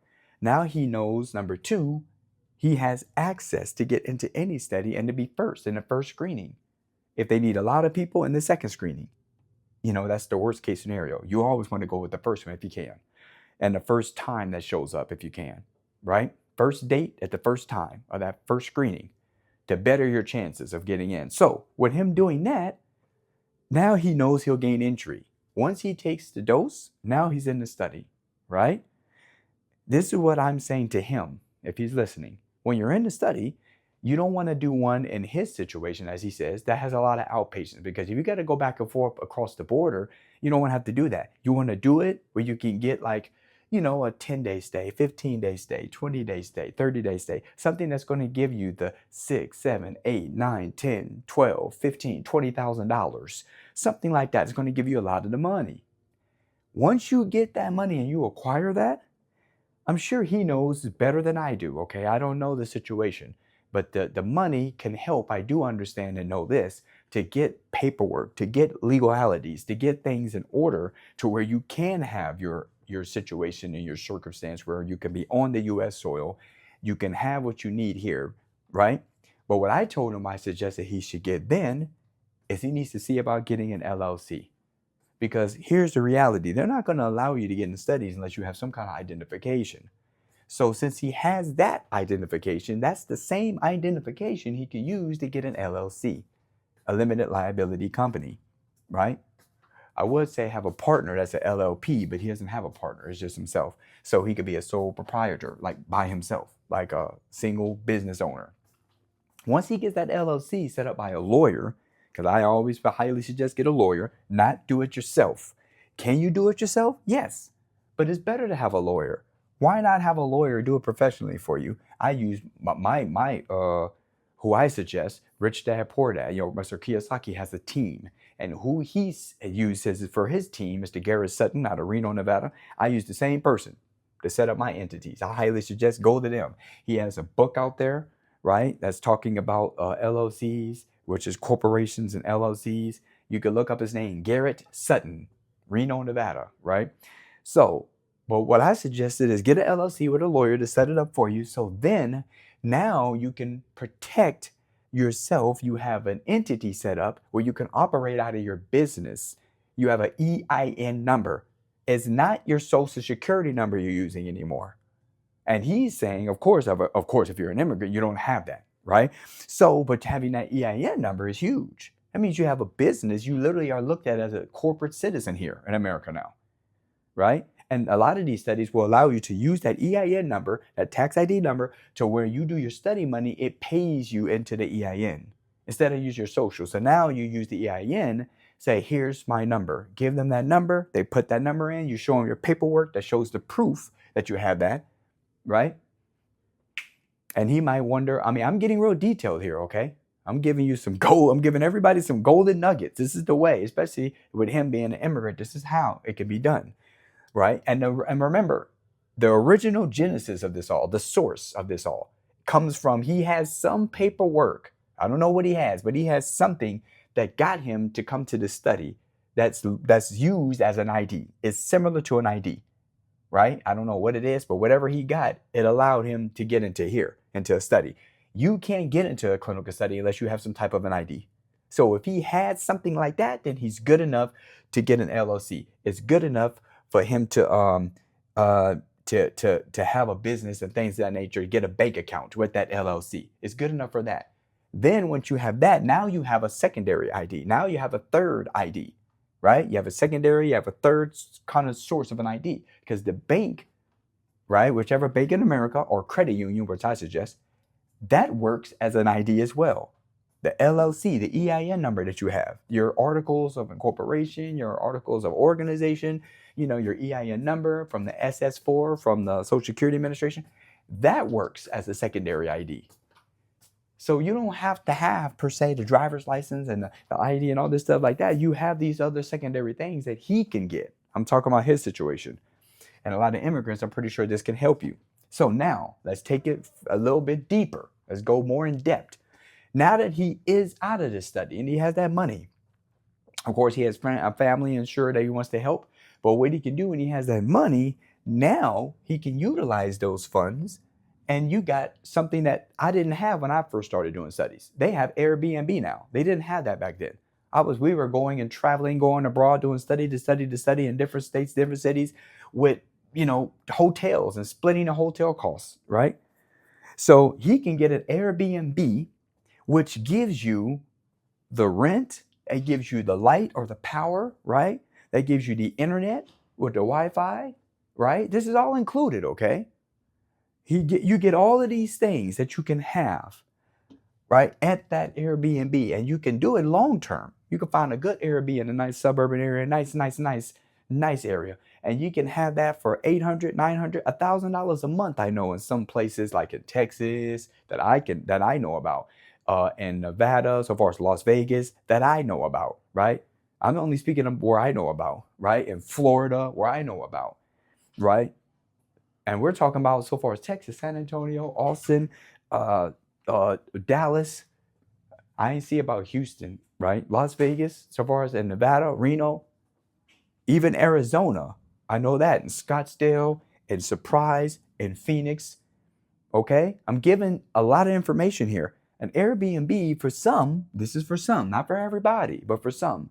Now he knows, number two, he has access to get into any study and to be first in the first screening. If they need a lot of people in the second screening, that's the worst case scenario. You always want to go with the first one if you can. And the first time that shows up if you can, right? First date at the first time of that first screening to better your chances of getting in. So with him doing that, now he knows he'll gain entry. Once he takes the dose, now he's in the study, right? This is what I'm saying to him if he's listening. When you're in the study, you don't want to do one in his situation, as he says, that has a lot of outpatients, because if you got to go back and forth across the border, you don't want to have to do that. You want to do it where you can get like, a 10-day stay, 15-day stay, 20-day stay, 30-day stay, something that's going to give you the $6, $7, $8, $9, $10, $12, $15, $20,000, something like that. It's going to give you a lot of the money. Once you get that money and you acquire that, I'm sure he knows better than I do, okay? I don't know the situation. But the money can help, I do understand and know this, to get paperwork, to get legalities, to get things in order to where you can have your situation and your circumstance where you can be on the U.S. soil You can have what you need here, right? But what I told him I suggested he should get then is he needs to see about getting an LLC. Because here's the reality. They're not going to allow you to get into studies unless you have some kind of identification. So since he has that identification, that's the same identification he could use to get an LLC, a limited liability company, right? I would say have a partner that's an LLP, but he doesn't have a partner. It's just himself. So he could be a sole proprietor, like by himself, like a single business owner. Once he gets that LLC set up by a lawyer, because I always highly suggest get a lawyer, not do it yourself. Can you do it yourself? Yes, but it's better to have a lawyer. Why not have a lawyer do it professionally for you? I use who I suggest, Rich Dad Poor Dad. Mr. Kiyosaki has a team, and who he uses for his team, Mr. Garrett Sutton out of Reno, Nevada. I use the same person to set up my entities. I highly suggest go to them. He has a book out there, right, that's talking about LLCs, which is corporations and LLCs. You can look up his name, Garrett Sutton, Reno, Nevada, right? So, but what I suggested is get an LLC with a lawyer to set it up for you. So then now you can protect yourself. You have an entity set up where you can operate out of your business. You have an EIN number. It's not your social security number you're using anymore. And he's saying, of course, if you're an immigrant, you don't have that, right? So, but having that EIN number is huge. That means you have a business. You literally are looked at as a corporate citizen here in America now, right? And a lot of these studies will allow you to use that EIN number, that tax ID number, to where you do your study money, it pays you into the EIN instead of use your social. So now you use the EIN, say, here's my number. Give them that number. They put that number in. You show them your paperwork that shows the proof that you have that, right? And he might wonder, I'm getting real detailed here, okay? I'm giving you some gold. I'm giving everybody some golden nuggets. This is the way, especially with him being an immigrant. This is how it can be done. Right? And remember, the original genesis of this all, the source of this all, comes from he has some paperwork. I don't know what he has, but he has something that got him to come to this study that's used as an ID. It's similar to an ID, right? I don't know what it is, but whatever he got, it allowed him to get into here, into a study. You can't get into a clinical study unless you have some type of an ID. So if he had something like that, then he's good enough to get an LLC. It's good enough for him to have a business and things of that nature, get a bank account with that LLC. It's good enough for that. Then once you have that, now you have a secondary ID. Now you have a third ID, right? You have a secondary, you have a third kind of source of an ID, because the bank, right, whichever bank in America or credit union, which I suggest, that works as an ID as well. The LLC, the EIN number that you have, your articles of incorporation, your articles of organization, your EIN number from the SS4, from the Social Security Administration, that works as a secondary ID. So you don't have to have, per se, the driver's license and the ID and all this stuff like that. You have these other secondary things that he can get. I'm talking about his situation. And a lot of immigrants, I'm pretty sure this can help you. So now, let's take it a little bit deeper. Let's go more in depth. Now that he is out of this study and he has that money, of course, he has a family insured that he wants to help. But what he can do when he has that money, now he can utilize those funds. And you got something that I didn't have when I first started doing studies. They have Airbnb now. They didn't have that back then. We were going and traveling, going abroad, doing study to study in different states, different cities with, hotels and splitting the hotel costs, right? So he can get an Airbnb, which gives you the rent, it gives you the light or the power, right? That gives you the internet with the Wi-Fi, right? This is all included, okay? You get all of these things that you can have, right, at that Airbnb, and you can do it long term. You can find a good Airbnb in a nice suburban area, nice area, and you can have that for $800, $900, $1,000 a month. I know in some places like in Texas that I know about, in Nevada, so far as Las Vegas, that I know about, right? I'm only speaking of where I know about, right? In Florida, where I know about, right? And we're talking about so far as Texas, San Antonio, Austin, Dallas. I ain't see about Houston, right? Las Vegas, so far as in Nevada, Reno, even Arizona. I know that in Scottsdale, in Surprise, in Phoenix, Okay? I'm giving a lot of information here. An Airbnb, for some, this is for some, not for everybody, but for some,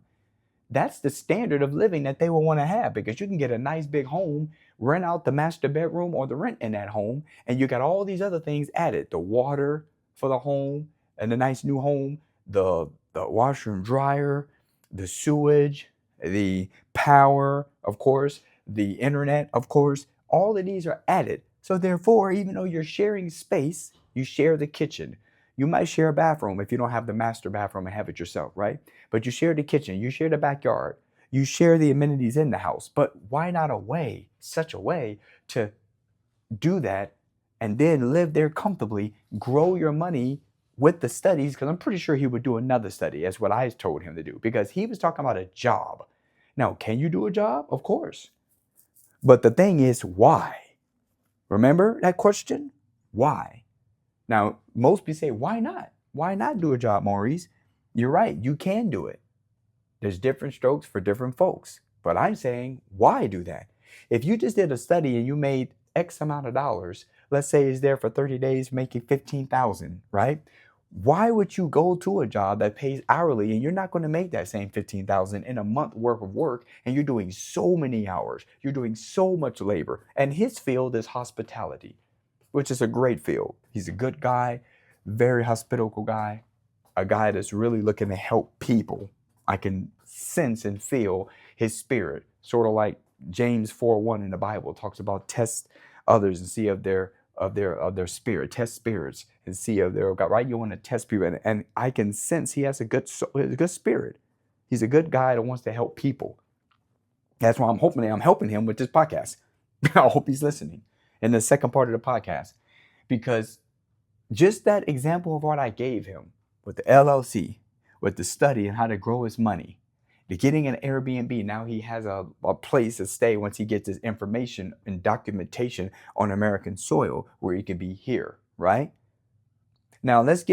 that's the standard of living that they will want to have, because you can get a nice big home, rent out the master bedroom or the rent in that home, and you got all these other things added: the water for the home and the nice new home, the washer and dryer, the sewage, the power, of course, the internet, of course. All of these are added. So therefore, even though you're sharing space, you share the kitchen. You might share a bathroom if you don't have the master bathroom and have it yourself, right? But you share the kitchen, you share the backyard, you share the amenities in the house. But why not such a way to do that and then live there comfortably, grow your money with the studies? Because I'm pretty sure he would do another study, as what I told him to do, because he was talking about a job. Now, can you do a job? Of course. But the thing is, why? Remember that question? Why? Now, most people say, why not? Why not do a job, Maurice? You're right, you can do it. There's different strokes for different folks. But I'm saying, why do that? If you just did a study and you made X amount of dollars, let's say it's there for 30 days, making 15,000, right? Why would you go to a job that pays hourly and you're not going to make that same 15,000 in a month worth of work, and you're doing so many hours, you're doing so much labor? And his field is hospitality, which is a great field. He's a good guy, very hospitable guy, a guy that's really looking to help people. I can sense and feel his spirit, sort of like James 4:1 in the Bible talks about test others and see of their spirit, test spirits and see of their God, right? You want to test people, and I can sense he has a good spirit. He's a good guy that wants to help people. That's why I'm helping him with this podcast. I hope he's listening in the second part of the podcast, because just that example of what I gave him with the LLC, with the study and how to grow his money, to getting an Airbnb. Now he has a place to stay once he gets his information and documentation on American soil where he can be here, right? Now let's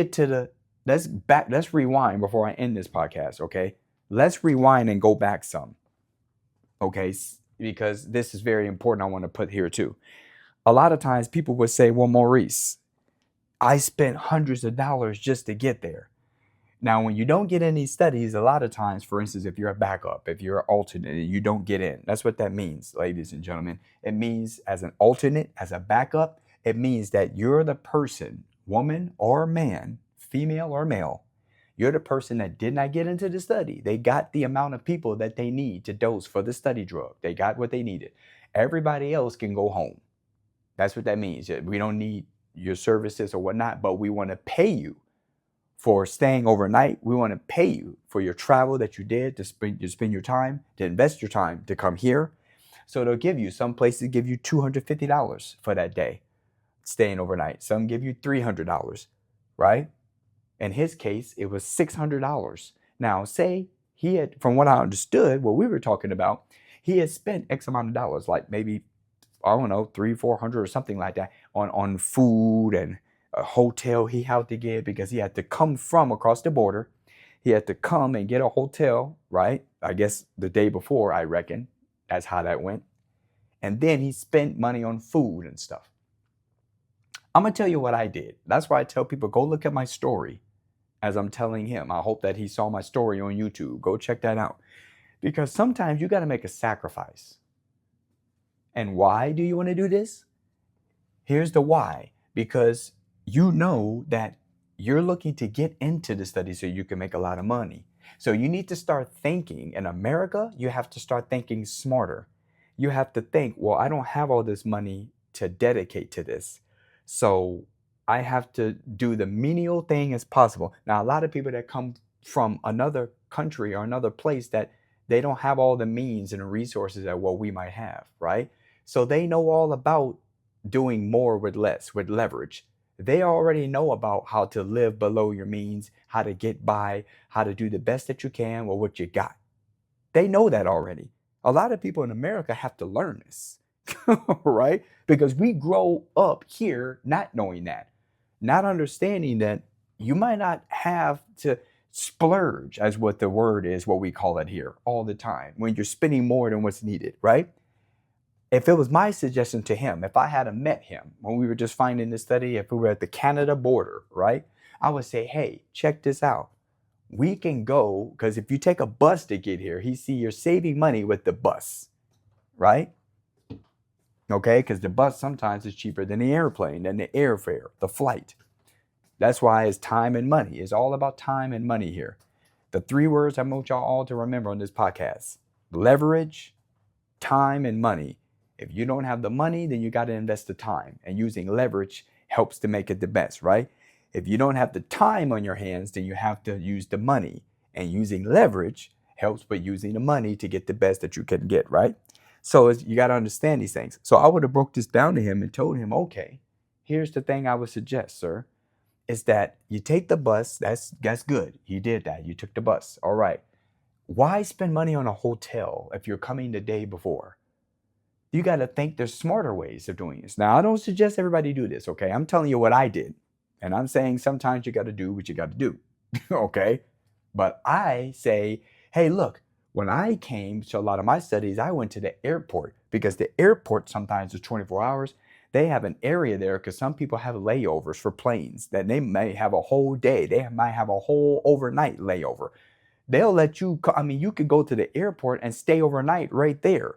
rewind before I end this podcast, okay? Let's rewind and go back some, okay? Because this is very important. I want to put here too. A lot of times people would say, well, Maurice, I spent hundreds of dollars just to get there. Now, when you don't get any studies, a lot of times, for instance, if you're a backup, if you're an alternate and you don't get in, that's what that means, ladies and gentlemen. It means as an alternate, as a backup, it means that you're the person, woman or man, female or male, you're the person that did not get into the study. They got the amount of people that they need to dose for the study drug. They got what they needed. Everybody else can go home. That's what that means. We don't need your services or whatnot, but we want to pay you for staying overnight. We want to pay you for your travel that you did to spend your time, to invest your time to come here. So they'll give you, some places give you $250 for that day, staying overnight. Some give you $300, right? In his case, it was $600. Now, say he had, from what I understood, what we were talking about, he had spent X amount of dollars, like maybe, I don't know, $300-400 or something like that on food and a hotel he had to get, because he had to come from across the border. He had to come and get a hotel, right? I guess the day before, I reckon. That's how that went. And then he spent money on food and stuff. I'm going to tell you what I did. That's why I tell people, go look at my story as I'm telling him. I hope that he saw my story on YouTube. Go check that out. Because sometimes you got to make a sacrifice. And why do you want to do this? Here's the why. Because you know that you're looking to get into the study so you can make a lot of money. So you need to start thinking. In America, you have to start thinking smarter. You have to think, well, I don't have all this money to dedicate to this. So I have to do the menial thing as possible. Now, a lot of people that come from another country or another place, that they don't have all the means and the resources that what we might have, right? So they know all about doing more with less, with leverage. They already know about how to live below your means, how to get by, how to do the best that you can with what you got. They know that already. A lot of people in America have to learn this, right? Because we grow up here not knowing that, not understanding that you might not have to splurge, as what the word is, what we call it here, all the time, when you're spending more than what's needed, right? If it was my suggestion to him, if I had met him when we were just finding this study, if we were at the Canada border, right? I would say, hey, check this out. We can go, because if you take a bus to get here, you're saving money with the bus, right? Okay, because the bus sometimes is cheaper than the airplane, than the airfare, the flight. That's why it's time and money. It's all about time and money here. The three words I want y'all all to remember on this podcast: leverage, time, and money. If you don't have the money, then you got to invest the time. And using leverage helps to make it the best, right? If you don't have the time on your hands, then you have to use the money. And using leverage helps by using the money to get the best that you can get, right? So you got to understand these things. So I would have broke this down to him and told him, okay, here's the thing I would suggest, sir, is that you take the bus. That's good. You did that. You took the bus. All right. Why spend money on a hotel if you're coming the day before? You got to think there's smarter ways of doing this. Now, I don't suggest everybody do this, okay? I'm telling you what I did. And I'm saying sometimes you got to do what you got to do, okay? But I say, hey, look, when I came to a lot of my studies, I went to the airport, because the airport sometimes is 24 hours. They have an area there because some people have layovers for planes that they may have a whole day. They might have a whole overnight layover. They'll let you, you could go to the airport and stay overnight right there.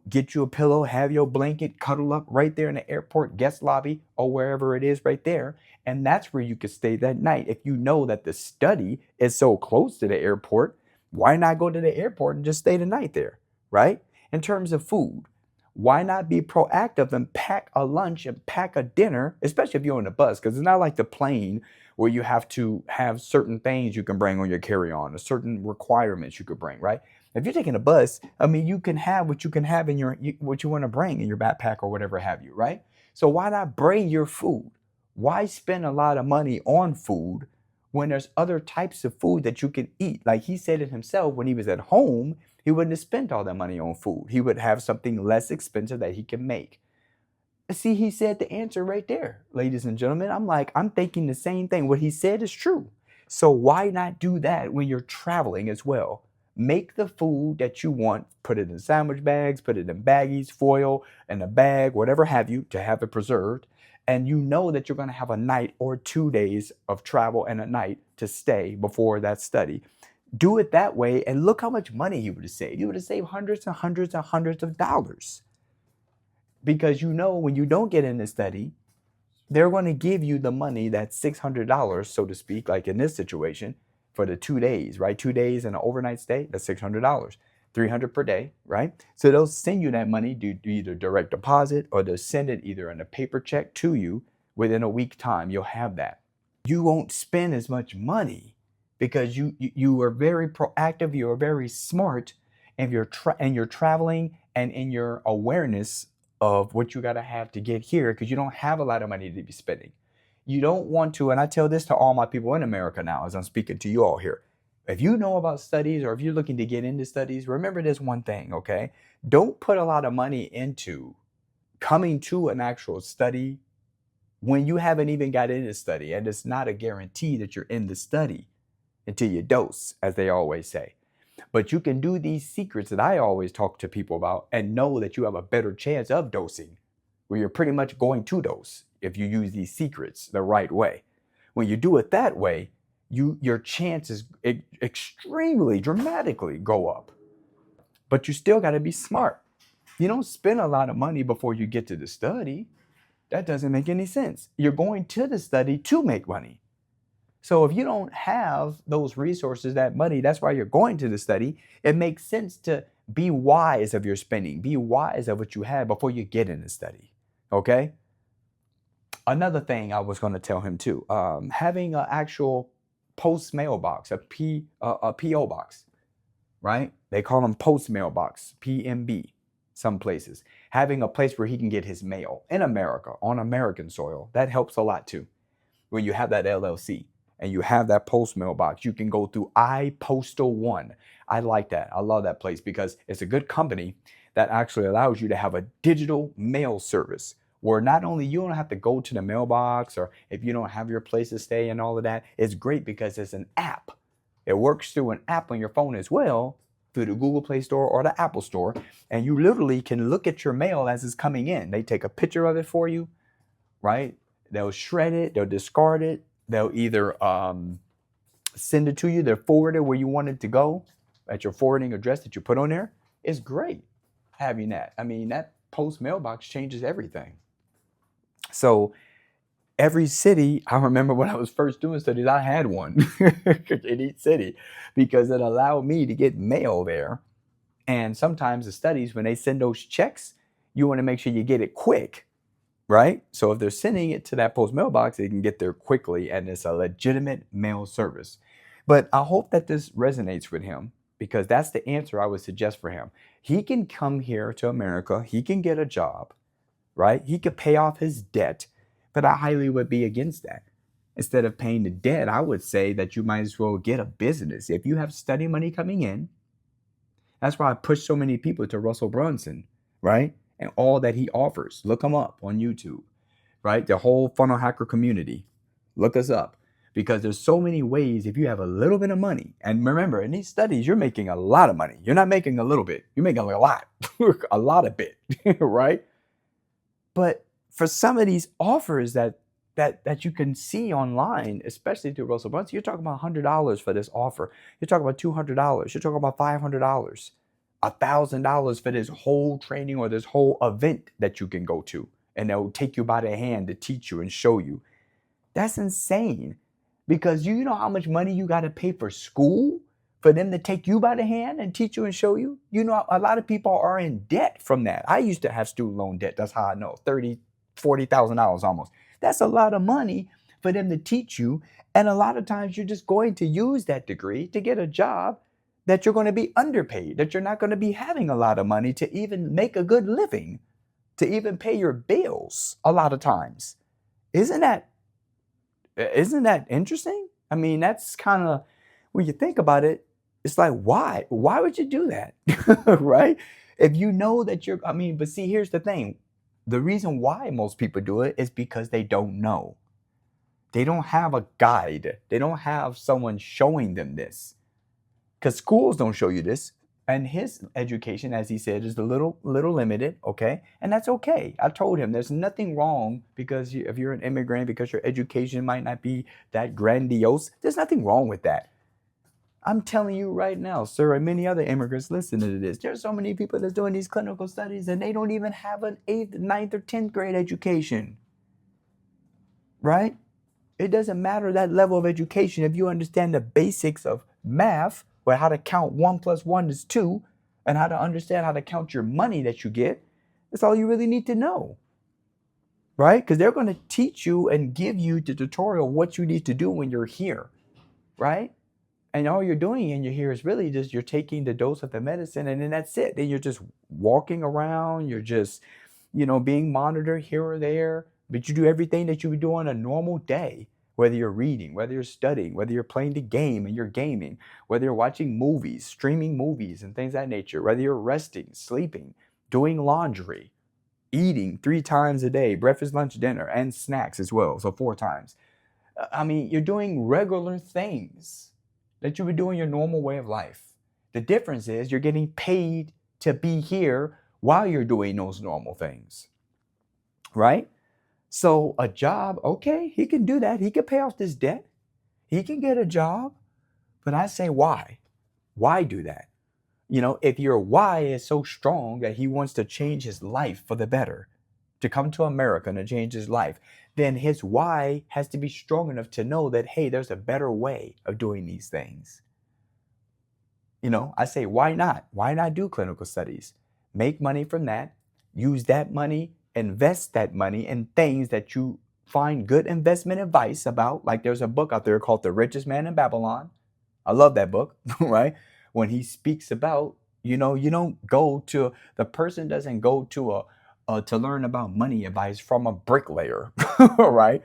Get you a pillow, have your blanket, cuddle up right there in the airport guest lobby or wherever it is right there. And that's where you could stay that night. If you know that the study is so close to the airport, why not go to the airport and just stay the night there, right? In terms of food, why not be proactive and pack a lunch and pack a dinner, especially if you're on the bus, because it's not like the plane where you have to have certain things you can bring on your carry-on, or certain requirements you could bring, right? If you're taking a bus, you can have what you can have in what you want to bring in your backpack or whatever have you, right? So why not bring your food? Why spend a lot of money on food when there's other types of food that you can eat? Like he said it himself, when he was at home, he wouldn't have spent all that money on food. He would have something less expensive that he can make. See, he said the answer right there, ladies and gentlemen. I'm thinking the same thing. What he said is true. So why not do that when you're traveling as well? Make the food that you want, put it in sandwich bags, put it in baggies, foil, in a bag, whatever have you, to have it preserved. And you know that you're going to have a night or 2 days of travel and a night to stay before that study. Do it that way, and look how much money you would have saved. You would have saved hundreds and hundreds and hundreds of dollars. Because when you don't get in the study, they're going to give you the money, that's $600, so to speak, like in this situation, for the 2 days, right? 2 days and an overnight stay, that's $600, $300 per day, right? So they'll send you that money, do either direct deposit, or they'll send it either in a paper check to you within a week time. You'll have that. You won't spend as much money because you are very proactive, you are very smart, and you're traveling and in your awareness of what you got to have to get here, because you don't have a lot of money to be spending. You don't want to, and I tell this to all my people in America now as I'm speaking to you all here. If you know about studies, or if you're looking to get into studies, remember this one thing, okay? Don't put a lot of money into coming to an actual study when you haven't even got in the study, and it's not a guarantee that you're in the study until you dose, as they always say. But you can do these secrets that I always talk to people about and know that you have a better chance of dosing, where you're pretty much going to dose if you use these secrets the right way. When you do it that way, your chances extremely dramatically go up. But you still got to be smart. You don't spend a lot of money before you get to the study. That doesn't make any sense. You're going to the study to make money. So if you don't have those resources, that money, that's why you're going to the study. It makes sense to be wise of your spending. Be wise of what you have before you get in the study. Okay? Another thing I was going to tell him too, having an actual post mailbox, a PO box, right? They call them post mailbox, PMB, some places. Having a place where he can get his mail in America, on American soil, that helps a lot too. When you have that LLC and you have that post mailbox, you can go through iPostal One. I like that. I love that place because it's a good company that actually allows you to have a digital mail service, where not only you don't have to go to the mailbox, or if you don't have your place to stay and all of that, it's great because it's an app. It works through an app on your phone as well, through the Google Play Store or the Apple Store, and you literally can look at your mail as it's coming in. They take a picture of it for you, right? They'll shred it, they'll discard it, they'll either send it to you, they'll forward it where you want it to go at your forwarding address that you put on there. It's great having that. I mean, that post mailbox changes everything. So every city, I remember when I was first doing studies, I had one in each city because it allowed me to get mail there. And sometimes the studies, when they send those checks, you want to make sure you get it quick, right? So if they're sending it to that post mailbox, they can get there quickly, and it's a legitimate mail service. But I hope that this resonates with him, because that's the answer I would suggest for him. He can come here to America, he can get a job, right? He could pay off his debt, but I highly would be against that. Instead of paying the debt, I would say that you might as well get a business. If you have study money coming in, that's why I push so many people to Russell Brunson, right? And all that he offers. Look him up on YouTube, right? The whole funnel hacker community. Look us up, because there's so many ways. If you have a little bit of money, and remember, in these studies, you're making a lot of money. You're not making a little bit. You're making a lot, a lot of bit, right? But for some of these offers that you can see online, especially through Russell Brunson, you're talking about $100 for this offer. You're talking about $200. You're talking about $500, $1,000 for this whole training or this whole event that you can go to, and they'll take you by the hand to teach you and show you. That's insane, because you know how much money you got to pay for school for them to take you by the hand and teach you and show you. You know, a lot of people are in debt from that. I used to have student loan debt. That's how I know. $40,000 almost. That's a lot of money for them to teach you. And a lot of times you're just going to use that degree to get a job that you're going to be underpaid, that you're not going to be having a lot of money to even make a good living, to even pay your bills a lot of times. Isn't that interesting? I mean, that's kind of, when you think about it, it's like, why? Why would you do that? Right? If you know that but see, here's the thing. The reason why most people do it is because they don't know. They don't have a guide. They don't have someone showing them this. Because schools don't show you this. And his education, as he said, is a little limited, okay? And that's okay. I told him there's nothing wrong because if you're an immigrant, because your education might not be that grandiose, there's nothing wrong with that. I'm telling you right now, sir, and many other immigrants listening to this, there's so many people that's doing these clinical studies and they don't even have an 8th, 9th, or 10th grade education, right? It doesn't matter that level of education if you understand the basics of math, or how to count 1 + 1 is 2, and how to understand how to count your money that you get. That's all you really need to know, right? Because they're going to teach you and give you the tutorial what you need to do when you're here, right? And all you're doing when you're here is really just you're taking the dose of the medicine, and then that's it. Then you're just walking around. You're just, being monitored here or there. But you do everything that you would do on a normal day, whether you're reading, whether you're studying, whether you're playing the game and you're gaming, whether you're watching movies, streaming movies and things of that nature, whether you're resting, sleeping, doing laundry, eating 3 times a day, breakfast, lunch, dinner, and snacks as well. So 4 times. I mean, you're doing regular things that you would do in your normal way of life. The difference is you're getting paid to be here while you're doing those normal things, right? So a job, okay, he can do that. He can pay off this debt. He can get a job. But I say, why? Why do that? If your why is so strong that he wants to change his life for the better, to come to America and to change his life, then his why has to be strong enough to know that, hey, there's a better way of doing these things. I say, why not? Why not do clinical studies? Make money from that. Use that money, invest that money in things that you find good investment advice about. Like there's a book out there called The Richest Man in Babylon. I love that book, right? When he speaks about, the person doesn't go to to learn about money advice from a bricklayer, right?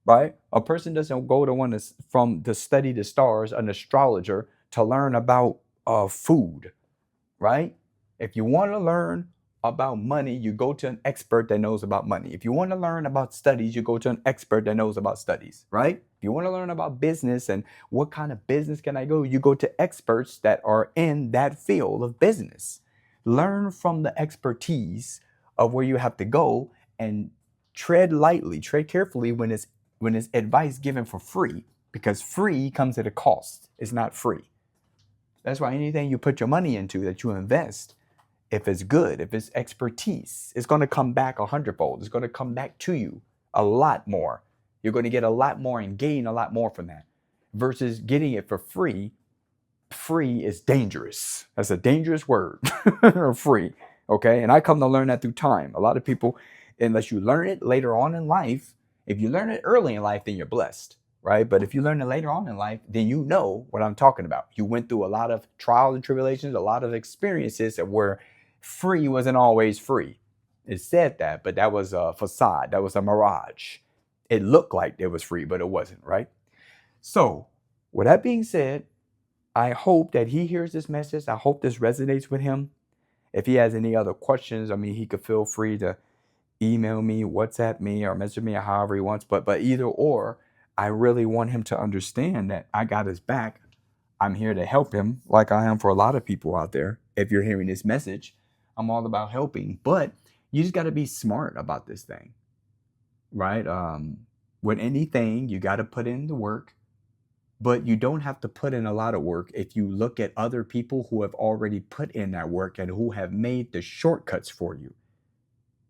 Right? A person doesn't go to study the stars, an astrologer, to learn about food, right? If you want to learn about money, you go to an expert that knows about money. If you want to learn about studies, you go to an expert that knows about studies, right? If you want to learn about business and what kind of business can I go, you go to experts that are in that field of business. Learn from the expertise of where you have to go, and tread lightly, tread carefully when it's advice given for free, because free comes at a cost. It's not free. That's why anything you put your money into, that you invest, if it's good, if it's expertise, it's going to come back 100-fold. It's going to come back to you a lot more. You're going to get a lot more and gain a lot more from that versus getting it for free. Free is dangerous. That's a dangerous word. Free. Okay. And I come to learn that through time. A lot of people, unless you learn it later on in life, if you learn it early in life, then you're blessed. Right? But if you learn it later on in life, then you know what I'm talking about. You went through a lot of trials and tribulations, a lot of experiences where free wasn't always free. It said that, but that was a facade. That was a mirage. It looked like it was free, but it wasn't, right? So, with that being said, I hope that he hears this message. I hope this resonates with him. If he has any other questions, I mean, he could feel free to email me, WhatsApp me, or message me however he wants. But either or, I really want him to understand that I got his back. I'm here to help him, like I am for a lot of people out there. If you're hearing this message, I'm all about helping. But you just got to be smart about this thing, right? With anything, you got to put in the work. But you don't have to put in a lot of work if you look at other people who have already put in that work and who have made the shortcuts for you.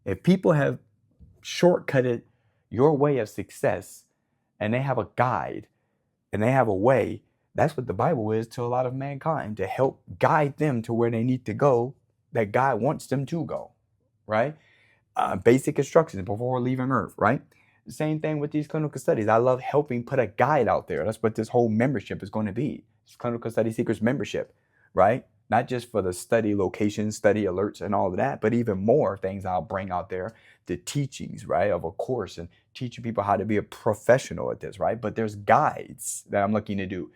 If people have shortcutted your way of success and they have a guide and they have a way, that's what the Bible is to a lot of mankind, to help guide them to where they need to go, that God wants them to go, right? Basic instructions before leaving Earth, right? Same thing with these clinical studies. I love helping put a guide out there. That's what this whole membership is going to be. It's Clinical Study Secrets membership, right? Not just for the study locations, study alerts and all of that, but even more things I'll bring out there, the teachings, right, of a course and teaching people how to be a professional at this, right? But there's guides that I'm looking to do.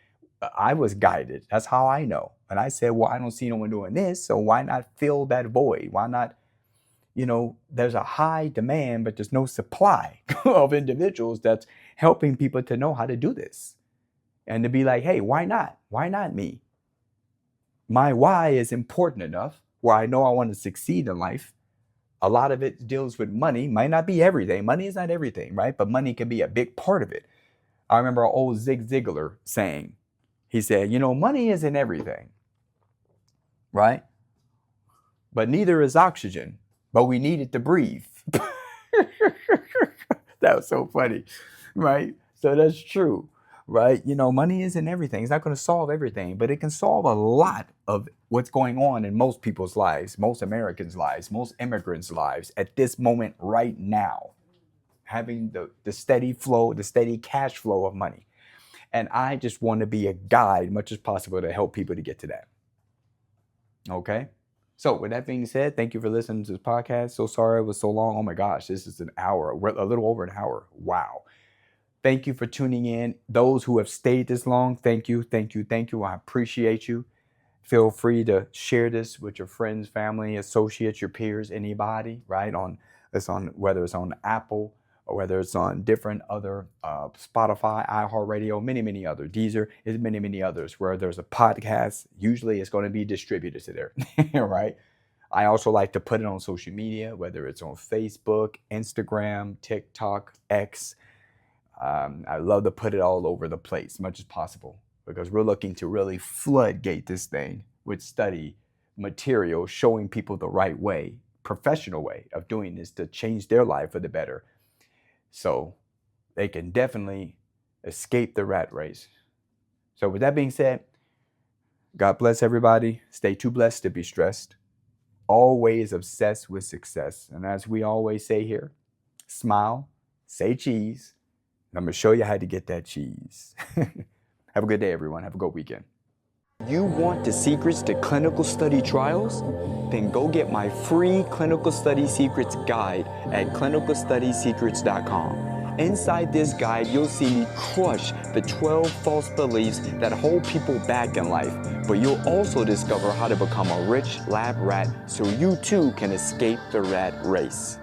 I was guided. That's how I know. And I said, well, I don't see no one doing this, so why not fill that void? Why not? You know, there's a high demand, but there's no supply of individuals that's helping people to know how to do this. And to be like, hey, why not? Why not me? My why is important enough where I know I want to succeed in life. A lot of it deals with money. Might not be everything. Money is not everything, right? But money can be a big part of it. I remember old Zig Ziglar saying, he said, you know, money isn't everything, right? But neither is oxygen. But we need it to breathe. That was so funny, right? So that's true, right? You know, money isn't everything. It's not going to solve everything, but it can solve a lot of what's going on in most people's lives, most Americans' lives, most immigrants' lives at this moment right now. Having the steady flow, the steady cash flow of money. And I just want to be a guide, much as possible, to help people to get to that. Okay? So with that being said, thank you for listening to this podcast. So sorry it was so long. Oh my gosh, this is an hour. We're a little over an hour. Wow. Thank you for tuning in. Those who have stayed this long, thank you, thank you, thank you. I appreciate you. Feel free to share this with your friends, family, associates, your peers, anybody, right? Whether it's on Apple or whether it's on different other Spotify, iHeartRadio, many other. Deezer is many others where there's a podcast. Usually it's going to be distributed to there, right? I also like to put it on social media, whether it's on Facebook, Instagram, TikTok, X. I love to put it all over the place as much as possible because we're looking to really floodgate this thing with study material, showing people the right way, professional way of doing this to change their life for the better. So they can definitely escape the rat race. So with that being said, God bless everybody. Stay too blessed to be stressed. Always obsessed with success. And as we always say here, smile, say cheese. And I'm going to show you how to get that cheese. Have a good day, everyone. Have a good weekend. You want the secrets to clinical study trials? Then go get my free Clinical Study Secrets guide at clinicalstudysecrets.com. Inside this guide, you'll see me crush the 12 false beliefs that hold people back in life. But you'll also discover how to become a rich lab rat so you too can escape the rat race.